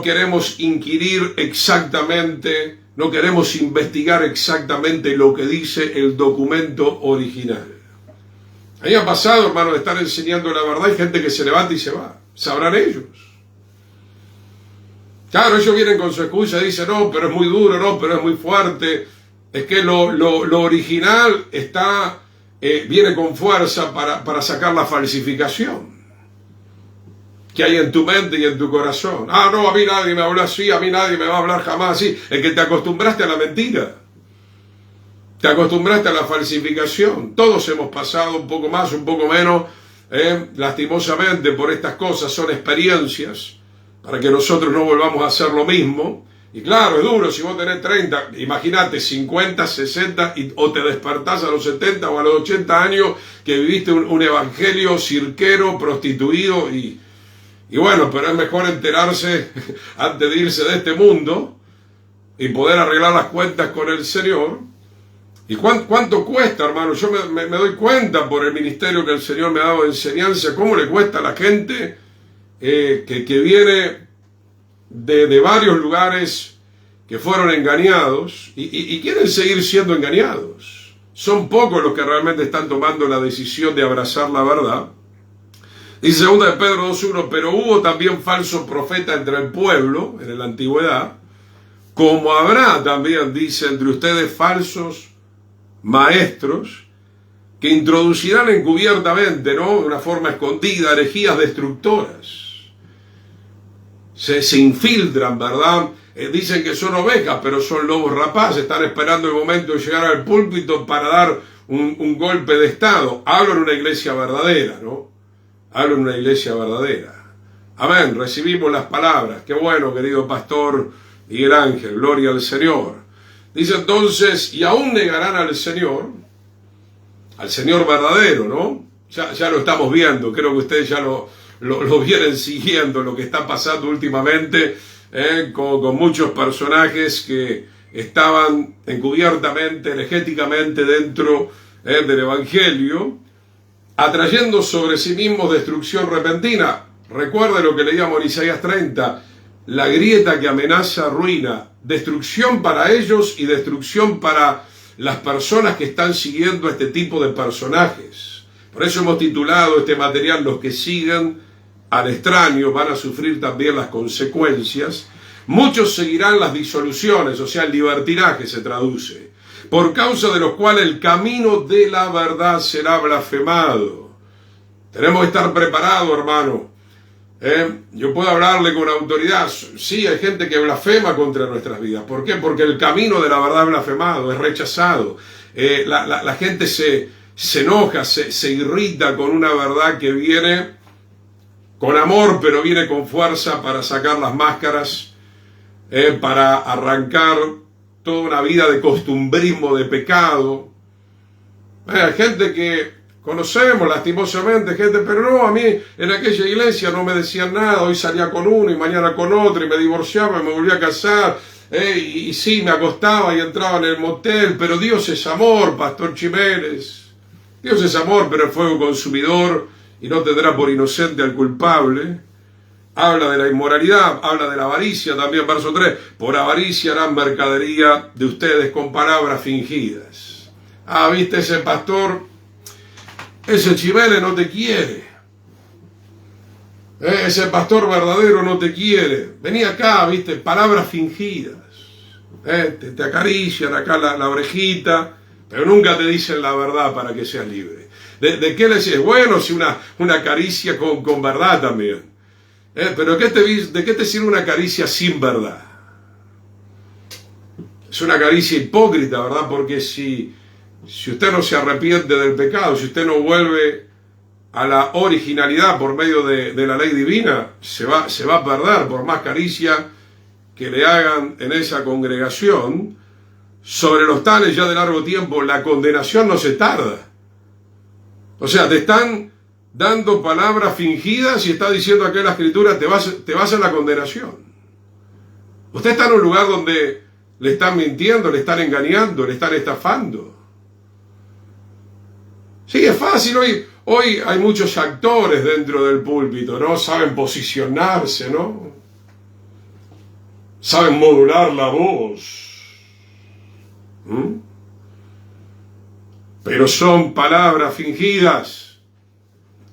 queremos inquirir exactamente, no queremos investigar exactamente lo que dice el documento original. A mí ha pasado, hermano, de estar enseñando la verdad, hay gente que se levanta y se va, sabrán ellos. Claro, ellos vienen con su excusa y dicen, no, pero es muy duro, no, pero es muy fuerte. Es que lo original viene con fuerza para sacar la falsificación que hay en tu mente y en tu corazón. No, a mí nadie me habla así, a mí nadie me va a hablar jamás así. Es que te acostumbraste a la mentira. Te acostumbraste a la falsificación. Todos hemos pasado un poco más, un poco menos, lastimosamente por estas cosas. Son experiencias para que nosotros no volvamos a hacer lo mismo. Y claro, es duro, si vos tenés 30, imagínate, 50, 60, o te despertás a los 70 o a los 80 años que viviste un evangelio cirquero, prostituido, y bueno, pero es mejor enterarse antes de irse de este mundo y poder arreglar las cuentas con el Señor. ¿Y cuánto cuesta, hermano? Yo me doy cuenta por el ministerio que el Señor me ha dado de enseñanza, cómo le cuesta a la gente que viene de varios lugares que fueron engañados y quieren seguir siendo engañados. Son pocos los que realmente están tomando la decisión de abrazar la verdad. Dice 2 de Pedro 2:1, pero hubo también falsos profetas entre el pueblo en la antigüedad, como habrá también, dice, entre ustedes falsos maestros que introducirán encubiertamente, ¿no?, de una forma escondida, herejías destructoras. Se infiltran, ¿verdad? Dicen que son ovejas, pero son lobos rapaces, están esperando el momento de llegar al púlpito para dar un golpe de estado. Hablo en una iglesia verdadera, ¿no? Hablo en una iglesia verdadera. Amén, recibimos las palabras. Qué bueno, querido pastor Miguel Ángel, gloria al Señor. Dice entonces, y aún negarán al Señor verdadero, ¿no? Ya lo estamos viendo, creo que ustedes ya lo vienen siguiendo, lo que está pasando últimamente con muchos personajes que estaban encubiertamente, energéticamente dentro del Evangelio, atrayendo sobre sí mismos destrucción repentina. Recuerde lo que leíamos en Isaías 30, la grieta que amenaza ruina, destrucción para ellos y destrucción para las personas que están siguiendo a este tipo de personajes. Por eso hemos titulado este material, los que siguen al extraño van a sufrir también las consecuencias. Muchos seguirán las disoluciones, o sea, el libertinaje se traduce, por causa de los cuales el camino de la verdad será blasfemado. Tenemos que estar preparados, hermano, Yo puedo hablarle con autoridad. Sí, hay gente que blasfema contra nuestras vidas. ¿Por qué? Porque el camino de la verdad es blasfemado, es rechazado. La gente se enoja, se irrita con una verdad que viene con amor, pero viene con fuerza para sacar las máscaras, para arrancar toda una vida de costumbrismo, de pecado. Hay gente que conocemos lastimosamente, gente, pero no, a mí en aquella iglesia no me decían nada, hoy salía con uno y mañana con otro y me divorciaba y me volvía a casar, y sí, me acostaba y entraba en el motel, pero Dios es amor, Pastor Chiménez. Dios es amor, pero el fuego consumidor y no tendrá por inocente al culpable. Habla de la inmoralidad, habla de la avaricia también, verso 3. Por avaricia harán mercadería de ustedes con palabras fingidas. Ah, ¿viste ese pastor? Ese Chiménez no te quiere. Ese pastor verdadero no te quiere. Vení acá, ¿viste? Palabras fingidas. Te acarician acá la orejita, pero nunca te dicen la verdad para que seas libre. ¿De qué le decís? Bueno, si una caricia con verdad también. Pero ¿de qué te sirve una caricia sin verdad? Es una caricia hipócrita, ¿verdad? Porque si usted no se arrepiente del pecado, si usted no vuelve a la originalidad por medio de la ley divina, se va a perder por más caricia que le hagan en esa congregación. Sobre los tales ya de largo tiempo la condenación no se tarda. O sea, te están dando palabras fingidas y está diciendo aquí en la Escritura, te vas a la condenación. Usted está en un lugar donde le están mintiendo, le están engañando, le están estafando. Sí, es fácil. Hoy hay muchos actores dentro del púlpito, ¿no? Saben posicionarse, ¿no? Saben modular la voz. Pero son palabras fingidas.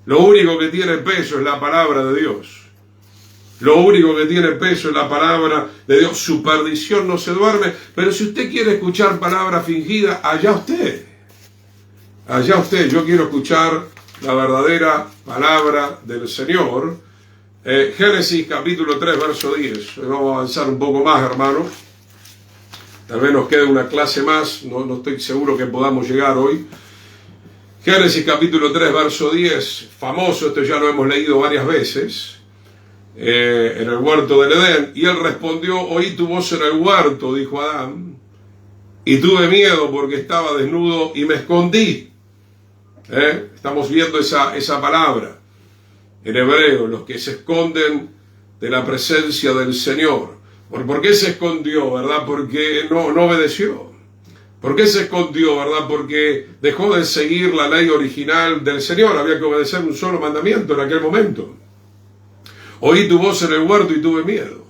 Lo único que tiene peso es la palabra de Dios. Lo único que tiene peso es la palabra de Dios. Su perdición no se duerme. Pero si usted quiere escuchar palabras fingidas, allá usted. Allá usted. Yo quiero escuchar la verdadera palabra del Señor. Génesis capítulo 3, verso 10. Vamos a avanzar un poco más, hermanos. Tal vez nos quede una clase más, no estoy seguro que podamos llegar hoy. Génesis capítulo 3, verso 10, famoso, esto ya lo hemos leído varias veces, en el huerto del Edén. Y él respondió, oí tu voz en el huerto, dijo Adán, y tuve miedo porque estaba desnudo y me escondí. Estamos viendo esa palabra en hebreo, los que se esconden de la presencia del Señor. ¿Por qué se escondió, verdad? Porque no obedeció. ¿Por qué se escondió, verdad? Porque dejó de seguir la ley original del Señor. Había que obedecer un solo mandamiento en aquel momento. Oí tu voz en el huerto y tuve miedo.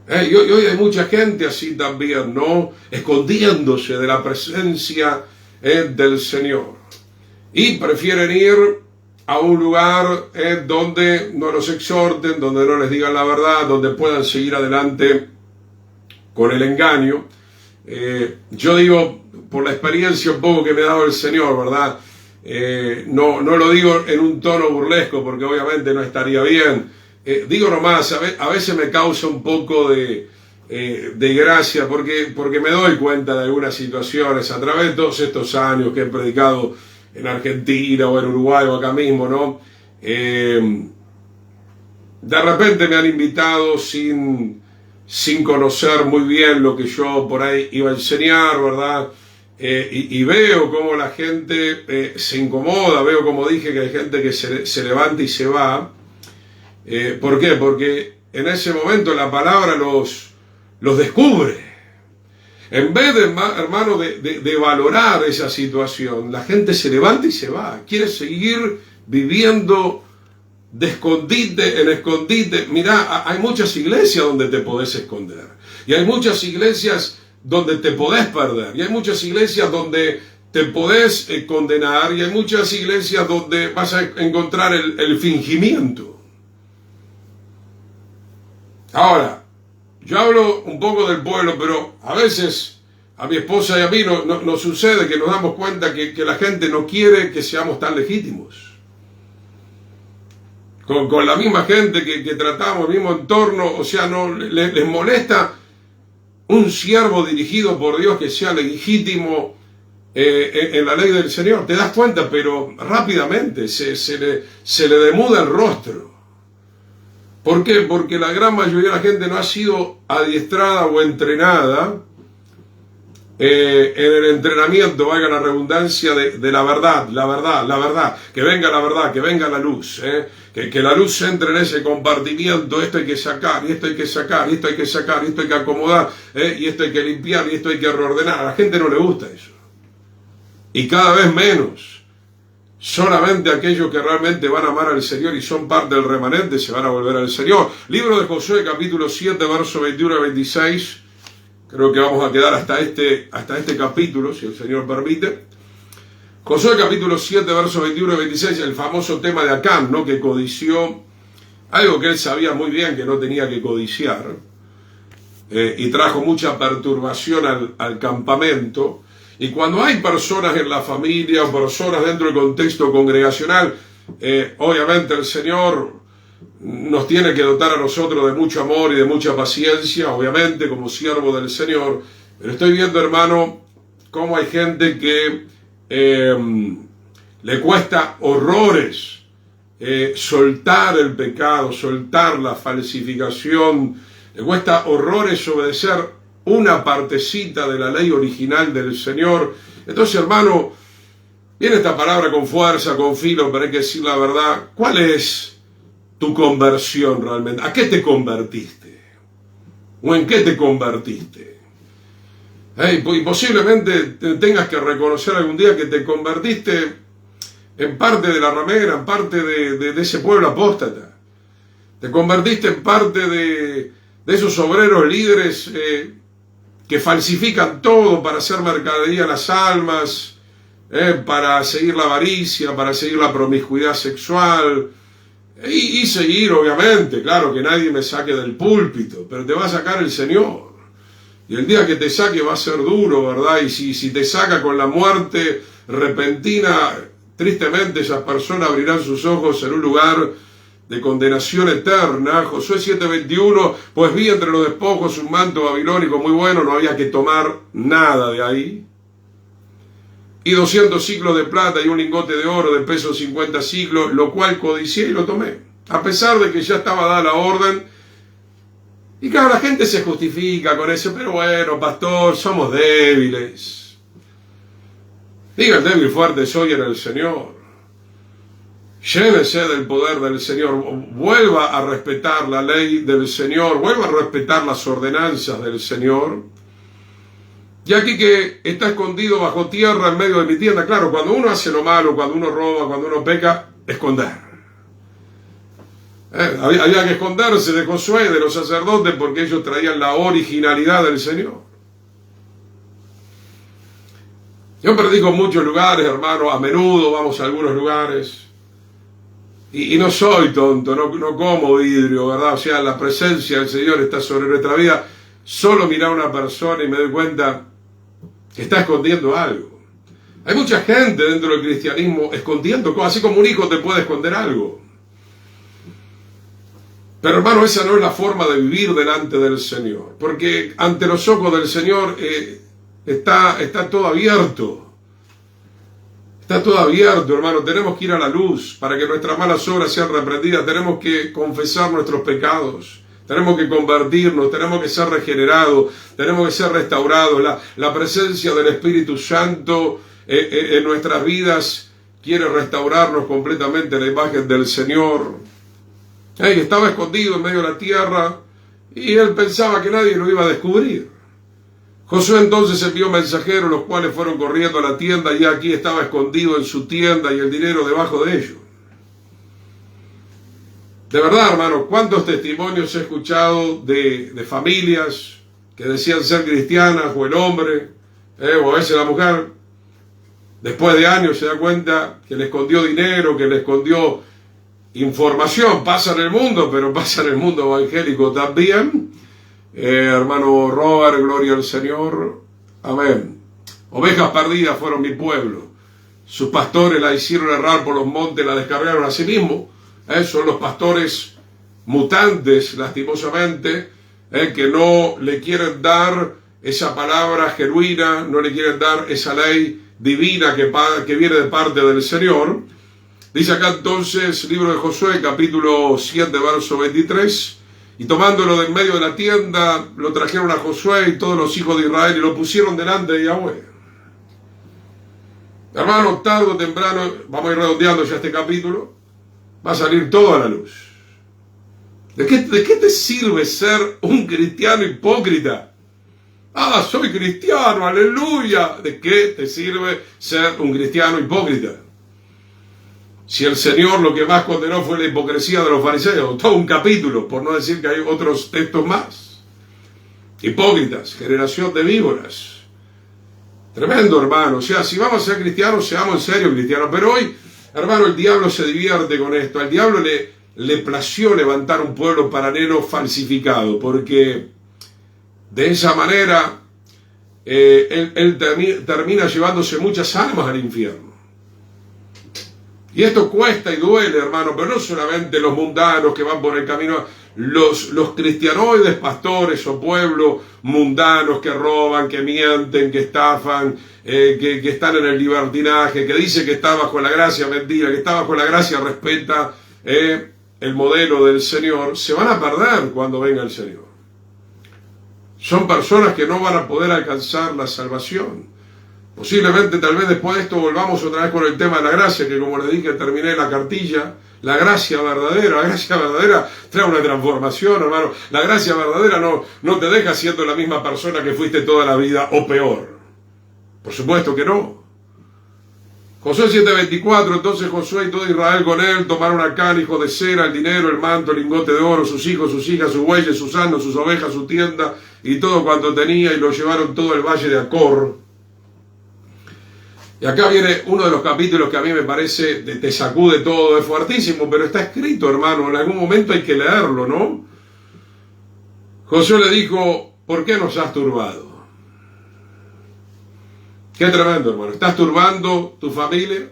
Y hoy hay mucha gente así también, ¿no? Escondiéndose de la presencia del Señor. Y prefieren ir a un lugar donde no los exhorten, donde no les digan la verdad, donde puedan seguir adelante con el engaño. Yo digo, por la experiencia un poco que me ha dado el Señor, ¿verdad? No lo digo en un tono burlesco, porque obviamente no estaría bien. Digo nomás, a veces me causa un poco de gracia, porque me doy cuenta de algunas situaciones a través de todos estos años que he predicado en Argentina o en Uruguay o acá mismo, ¿no? De repente me han invitado sin conocer muy bien lo que yo por ahí iba a enseñar, ¿verdad? Y veo cómo la gente se incomoda, veo como dije que hay gente que se levanta y se va. ¿Por qué? Porque en ese momento la palabra los descubre. En vez de, hermano, de valorar esa situación, la gente se levanta y se va. Quiere seguir viviendo de escondite en escondite. Mirá, hay muchas iglesias donde te podés esconder. Y hay muchas iglesias donde te podés perder. Y hay muchas iglesias donde te podés condenar. Y hay muchas iglesias donde vas a encontrar el fingimiento. Ahora, yo hablo un poco del pueblo, pero a veces a mi esposa y a mí nos sucede que nos damos cuenta que la gente no quiere que seamos tan legítimos. con la misma gente que tratamos, el mismo entorno, o sea, no les molesta un siervo dirigido por Dios que sea legítimo en la ley del Señor. Te das cuenta, pero rápidamente se le demuda el rostro. ¿Por qué? Porque la gran mayoría de la gente no ha sido adiestrada o entrenada en el entrenamiento, valga la redundancia, de la verdad, que venga la verdad, que venga la luz, que la luz entre en ese compartimiento. Esto hay que sacar, y esto hay que sacar, y esto hay que sacar, y esto hay que acomodar, y esto hay que limpiar, y esto hay que reordenar. A la gente no le gusta eso. Y cada vez menos. Solamente aquellos que realmente van a amar al Señor y son parte del remanente se van a volver al Señor. Libro de Josué, capítulo 7, verso 21 a 26. Creo que vamos a quedar hasta este capítulo, si el Señor permite. Josué, capítulo 7, verso 21 a 26, el famoso tema de Acán, ¿no? Que codició algo que él sabía muy bien que no tenía que codiciar, y trajo mucha perturbación al campamento. Y cuando hay personas en la familia o personas dentro del contexto congregacional, obviamente el Señor nos tiene que dotar a nosotros de mucho amor y de mucha paciencia, obviamente como siervo del Señor. Pero estoy viendo, hermano, cómo hay gente que le cuesta horrores soltar el pecado, soltar la falsificación, le cuesta horrores obedecer una partecita de la ley original del Señor. Entonces, hermano, viene esta palabra con fuerza, con filo, pero hay que decir la verdad. ¿Cuál es tu conversión realmente? ¿A qué te convertiste? ¿O en qué te convertiste? Y posiblemente tengas que reconocer algún día que te convertiste en parte de la ramera, en parte de ese pueblo apóstata. Te convertiste en parte de esos obreros líderes que falsifican todo para hacer mercadería a las almas, para seguir la avaricia, para seguir la promiscuidad sexual, y seguir, obviamente, claro, que nadie me saque del púlpito, pero te va a sacar el Señor. Y el día que te saque va a ser duro, ¿verdad? Y si te saca con la muerte repentina, tristemente esas personas abrirán sus ojos en un lugar de condenación eterna. Josué 7:21, pues vi entre los despojos un manto babilónico muy bueno, no había que tomar nada de ahí. Y 200 siclos de plata y un lingote de oro de peso 50 siclos, lo cual codicié y lo tomé. A pesar de que ya estaba dada la orden. Y claro, la gente se justifica con eso, pero bueno, pastor, somos débiles. Diga el débil fuerte soy en el Señor. Llénese del poder del Señor, vuelva a respetar la ley del Señor, vuelva a respetar las ordenanzas del Señor. Y aquí que está escondido bajo tierra en medio de mi tienda, claro, cuando uno hace lo malo, cuando uno roba, cuando uno peca, esconder. Había que esconderse de Josué, de los sacerdotes, porque ellos traían la originalidad del Señor. Yo predico en muchos lugares, hermano, a menudo vamos a algunos lugares. Y no soy tonto, no como vidrio, ¿verdad? O sea, la presencia del Señor está sobre nuestra vida. Solo mirar a una persona y me doy cuenta que está escondiendo algo. Hay mucha gente dentro del cristianismo escondiendo cosas, así como un hijo te puede esconder algo. Pero hermano, esa no es la forma de vivir delante del Señor. Porque ante los ojos del Señor está todo abierto. Está todo abierto, hermano. Tenemos que ir a la luz para que nuestras malas obras sean reprendidas. Tenemos que confesar nuestros pecados. Tenemos que convertirnos. Tenemos que ser regenerados. Tenemos que ser restaurados. La presencia del Espíritu Santo en nuestras vidas quiere restaurarnos completamente la imagen del Señor. Estaba escondido en medio de la tierra y él pensaba que nadie lo iba a descubrir. Josué entonces envió mensajeros, los cuales fueron corriendo a la tienda, y aquí estaba escondido en su tienda y el dinero debajo de ellos. De verdad, hermano, ¿cuántos testimonios he escuchado de familias que decían ser cristianas, o el hombre, o a veces la mujer, después de años se da cuenta que le escondió dinero, que le escondió información? Pasa en el mundo, pero pasa en el mundo evangélico también. Hermano Robert, gloria al Señor, amén. Ovejas perdidas fueron mi pueblo, sus pastores la hicieron errar por los montes, la descargaron a sí mismos. Son los pastores mutantes, lastimosamente, que no le quieren dar esa palabra genuina, no le quieren dar esa ley divina que viene de parte del Señor. Dice acá entonces, libro de Josué, capítulo 7, verso 23, y tomándolo de en medio de la tienda, lo trajeron a Josué y todos los hijos de Israel y lo pusieron delante de Yahweh. Hermano, tarde o temprano, vamos a ir redondeando ya este capítulo, va a salir todo a la luz. ¿De qué te sirve ser un cristiano hipócrita? Ah, soy cristiano, aleluya. ¿De qué te sirve ser un cristiano hipócrita? Si el Señor lo que más condenó fue la hipocresía de los fariseos, todo un capítulo, por no decir que hay otros textos más. Hipócritas, generación de víboras. Tremendo, hermano. O sea, si vamos a ser cristianos, seamos en serio cristianos. Pero hoy, hermano, el diablo se divierte con esto. Al diablo le plació levantar un pueblo paralelo falsificado, porque de esa manera él termina llevándose muchas almas al infierno. Y esto cuesta y duele, hermano, pero no solamente los mundanos que van por el camino, los cristianoides pastores o pueblos mundanos que roban, que mienten, que estafan, que están en el libertinaje, que dice que está bajo la gracia, mentira, que está bajo la gracia, respeta el modelo del Señor, se van a perder cuando venga el Señor. Son personas que no van a poder alcanzar la salvación. Posiblemente, tal vez después de esto volvamos otra vez con el tema de la gracia, que como les dije, terminé la cartilla. La gracia verdadera trae una transformación, hermano. La gracia verdadera no te deja siendo la misma persona que fuiste toda la vida o peor. Por supuesto que no. Josué 7:24, entonces Josué y todo Israel con él tomaron a Acán, hijo de Zera, el dinero, el manto, el lingote de oro, sus hijos, sus hijas, sus bueyes, sus asnos, sus ovejas, su tienda y todo cuanto tenía, y lo llevaron todo el valle de Acor. Y acá viene uno de los capítulos que a mí me parece, te sacude todo, es fuertísimo, pero está escrito, hermano, en algún momento hay que leerlo, ¿no? Josué le dijo, ¿por qué nos has turbado? Qué tremendo, hermano. ¿Estás turbando tu familia?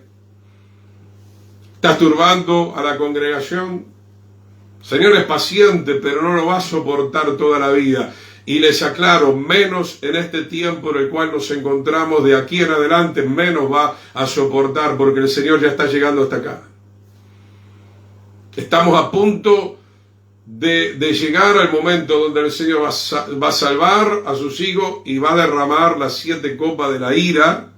¿Estás turbando a la congregación? Señor es paciente, pero no lo va a soportar toda la vida. Y les aclaro, menos en este tiempo en el cual nos encontramos, de aquí en adelante, menos va a soportar, porque el Señor ya está llegando hasta acá. Estamos a punto de llegar al momento donde el Señor va a salvar a sus hijos y va a derramar las 7 copas de la ira,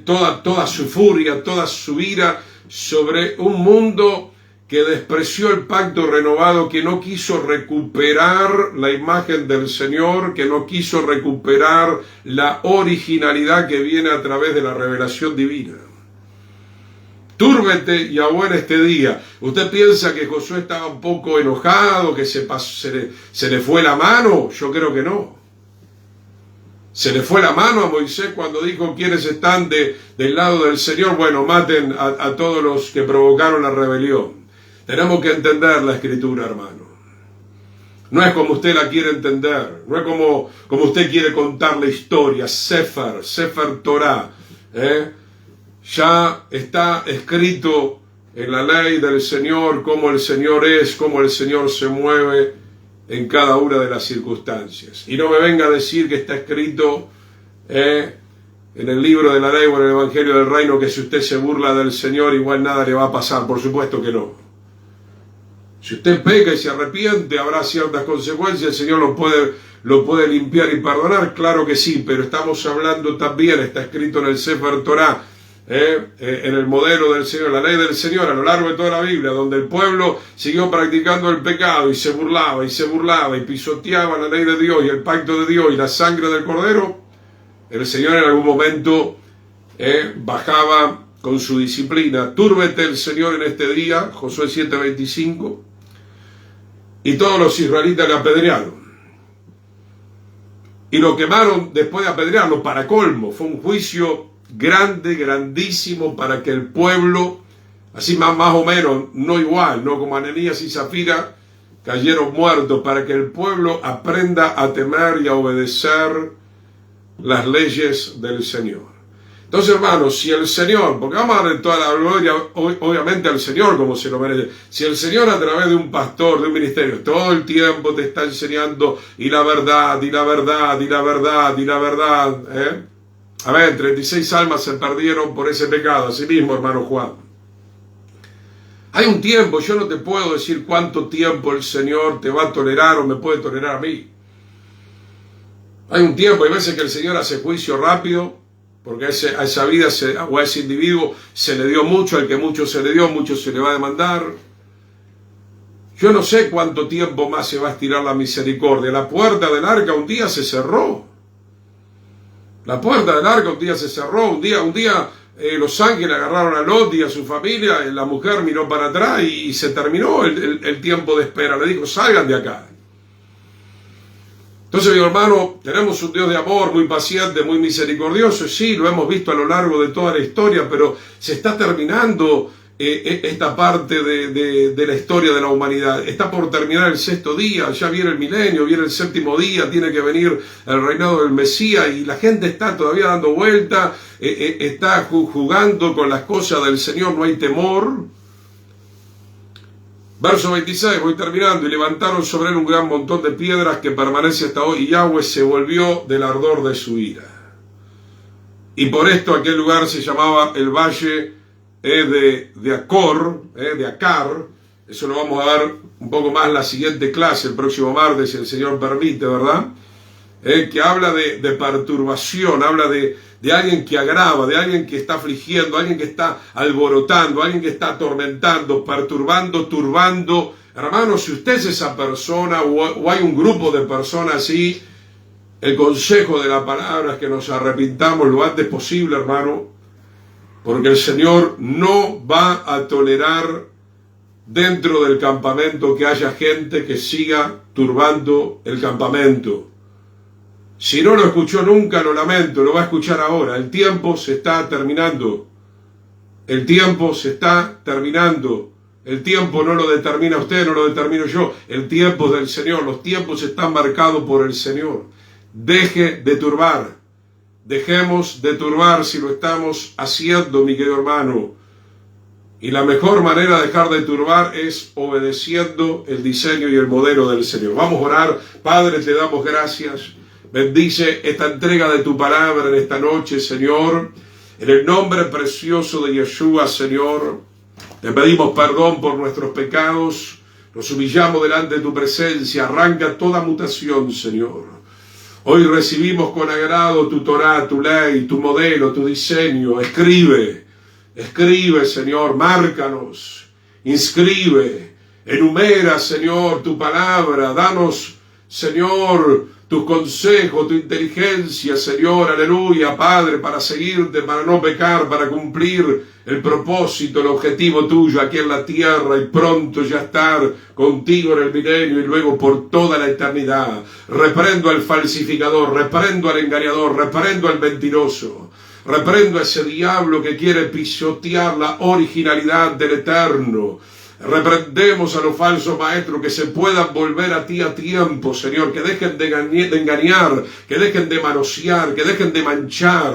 toda su furia, toda su ira sobre un mundo que despreció el pacto renovado, que no quiso recuperar la imagen del Señor, que no quiso recuperar la originalidad que viene a través de la revelación divina. Túrbete, Yahweh, en este día. ¿Usted piensa que Josué estaba un poco enojado, que se le fue la mano? Yo creo que no. Se le fue la mano a Moisés cuando dijo, ¿quiénes están del lado del Señor? Bueno, maten a todos los que provocaron la rebelión. Tenemos que entender la Escritura, hermano. No es como usted la quiere entender, no es como usted quiere contar la historia. Sefer Torah, ya está escrito en la ley del Señor cómo el Señor es, cómo el Señor se mueve en cada una de las circunstancias. Y no me venga a decir que está escrito en el libro de la ley o en el Evangelio del Reino que si usted se burla del Señor igual nada le va a pasar. Por supuesto que no. Si usted peca y se arrepiente, habrá ciertas consecuencias, el Señor lo puede limpiar y perdonar, claro que sí, pero estamos hablando también, está escrito en el Sefer Torah, en el modelo del Señor, la ley del Señor, a lo largo de toda la Biblia, donde el pueblo siguió practicando el pecado y se burlaba y pisoteaba la ley de Dios y el pacto de Dios y la sangre del Cordero, el Señor en algún momento bajaba con su disciplina. Túrbete el Señor en este día, Josué 7:25. Y todos los israelitas le apedrearon. Y lo quemaron después de apedrearlo, para colmo. Fue un juicio grande, grandísimo, para que el pueblo, así más o menos, no igual, no como Ananías y Zafira, cayeron muertos, para que el pueblo aprenda a temer y a obedecer las leyes del Señor. Entonces, hermanos, si el Señor, porque vamos a darle toda la gloria, obviamente, al Señor como se lo merece, si el Señor a través de un pastor, de un ministerio, todo el tiempo te está enseñando, y la verdad, y la verdad, y la verdad, y la verdad, A ver, 36 almas se perdieron por ese pecado, así mismo, hermano Juan. Hay un tiempo, yo no te puedo decir cuánto tiempo el Señor te va a tolerar o me puede tolerar a mí. Hay un tiempo, hay veces que el Señor hace juicio rápido, porque a esa vida o a ese individuo se le dio mucho, al que mucho se le dio, mucho se le va a demandar. Yo no sé cuánto tiempo más se va a estirar la misericordia. La puerta del arca un día se cerró. La puerta del arca un día se cerró. Un día los ángeles agarraron a Lot y a su familia, la mujer miró para atrás y se terminó el tiempo de espera. Le dijo, salgan de acá. Entonces, mi hermano, tenemos un Dios de amor, muy paciente, muy misericordioso. Sí, lo hemos visto a lo largo de toda la historia, pero se está terminando esta parte de la historia de la humanidad. Está por terminar el 6º día, ya viene el milenio, viene el 7º día, tiene que venir el reinado del Mesías, y la gente está todavía dando vuelta, está jugando con las cosas del Señor, no hay temor. Verso 26, voy terminando, y levantaron sobre él un gran montón de piedras que permanece hasta hoy, y Yahweh se volvió del ardor de su ira. Y por esto aquel lugar se llamaba el valle de Acar. Eso lo vamos a ver un poco más en la siguiente clase, el próximo martes, si el Señor permite, ¿verdad? Que habla de perturbación, habla de alguien que agrava, de alguien que está afligiendo, alguien que está alborotando, alguien que está atormentando, perturbando, turbando. Hermano, si usted es esa persona o hay un grupo de personas así, el consejo de la palabra es que nos arrepintamos lo antes posible, hermano, porque el Señor no va a tolerar dentro del campamento que haya gente que siga turbando el campamento. Si no lo escuchó nunca, lo lamento, lo va a escuchar ahora. El tiempo se está terminando. El tiempo se está terminando. El tiempo no lo determina usted, no lo determino yo. El tiempo es del Señor. Los tiempos están marcados por el Señor. Deje de turbar. Dejemos de turbar si lo estamos haciendo, mi querido hermano. Y la mejor manera de dejar de turbar es obedeciendo el diseño y el modelo del Señor. Vamos a orar. Padre, te damos gracias. Bendice esta entrega de tu palabra en esta noche, Señor. En el nombre precioso de Yeshua, Señor, te pedimos perdón por nuestros pecados. Nos humillamos delante de tu presencia. Arranca toda mutación, Señor. Hoy recibimos con agrado tu Torah, tu ley, tu modelo, tu diseño. Escribe, Señor, márcanos, inscribe, enumera, Señor, tu palabra. Danos, Señor, tus consejos, tu inteligencia, Señor, aleluya, Padre, para seguirte, para no pecar, para cumplir el propósito, el objetivo tuyo aquí en la tierra y pronto ya estar contigo en el milenio y luego por toda la eternidad. Reprendo al falsificador, reprendo al engañador, reprendo al mentiroso, reprendo a ese diablo que quiere pisotear la originalidad del Eterno. Reprendemos a los falsos maestros que se puedan volver a ti a tiempo, Señor, que dejen de engañar, que dejen de manosear, que dejen de manchar,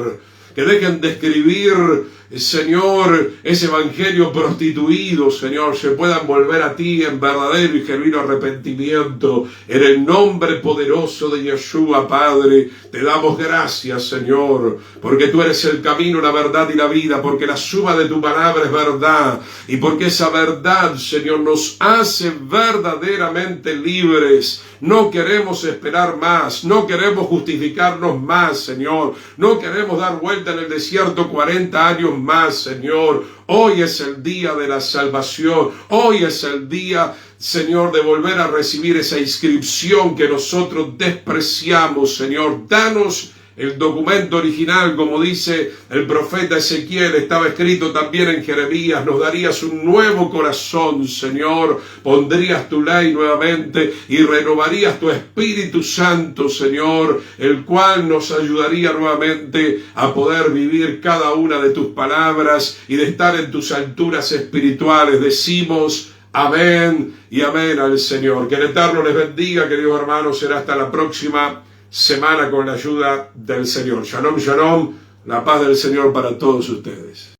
que dejen de escribir, Señor, ese evangelio prostituido, Señor, se puedan volver a ti en verdadero y genuino arrepentimiento. En el nombre poderoso de Yeshua, Padre, te damos gracias, Señor, porque tú eres el camino, la verdad y la vida, porque la suma de tu palabra es verdad, y porque esa verdad, Señor, nos hace verdaderamente libres. No queremos esperar más, no queremos justificarnos más, Señor, no queremos dar vuelta en el desierto 40 años más, Señor. Hoy es el día de la salvación, hoy es el día, Señor, de volver a recibir esa inscripción que nosotros despreciamos, Señor. Danos el documento original, como dice el profeta Ezequiel, estaba escrito también en Jeremías. Nos darías un nuevo corazón, Señor. Pondrías tu ley nuevamente y renovarías tu Espíritu Santo, Señor, el cual nos ayudaría nuevamente a poder vivir cada una de tus palabras y de estar en tus alturas espirituales. Decimos amén y amén al Señor. Que el Eterno les bendiga, queridos hermanos. Será hasta la próxima semana con la ayuda del Señor. Shalom, shalom. La paz del Señor para todos ustedes.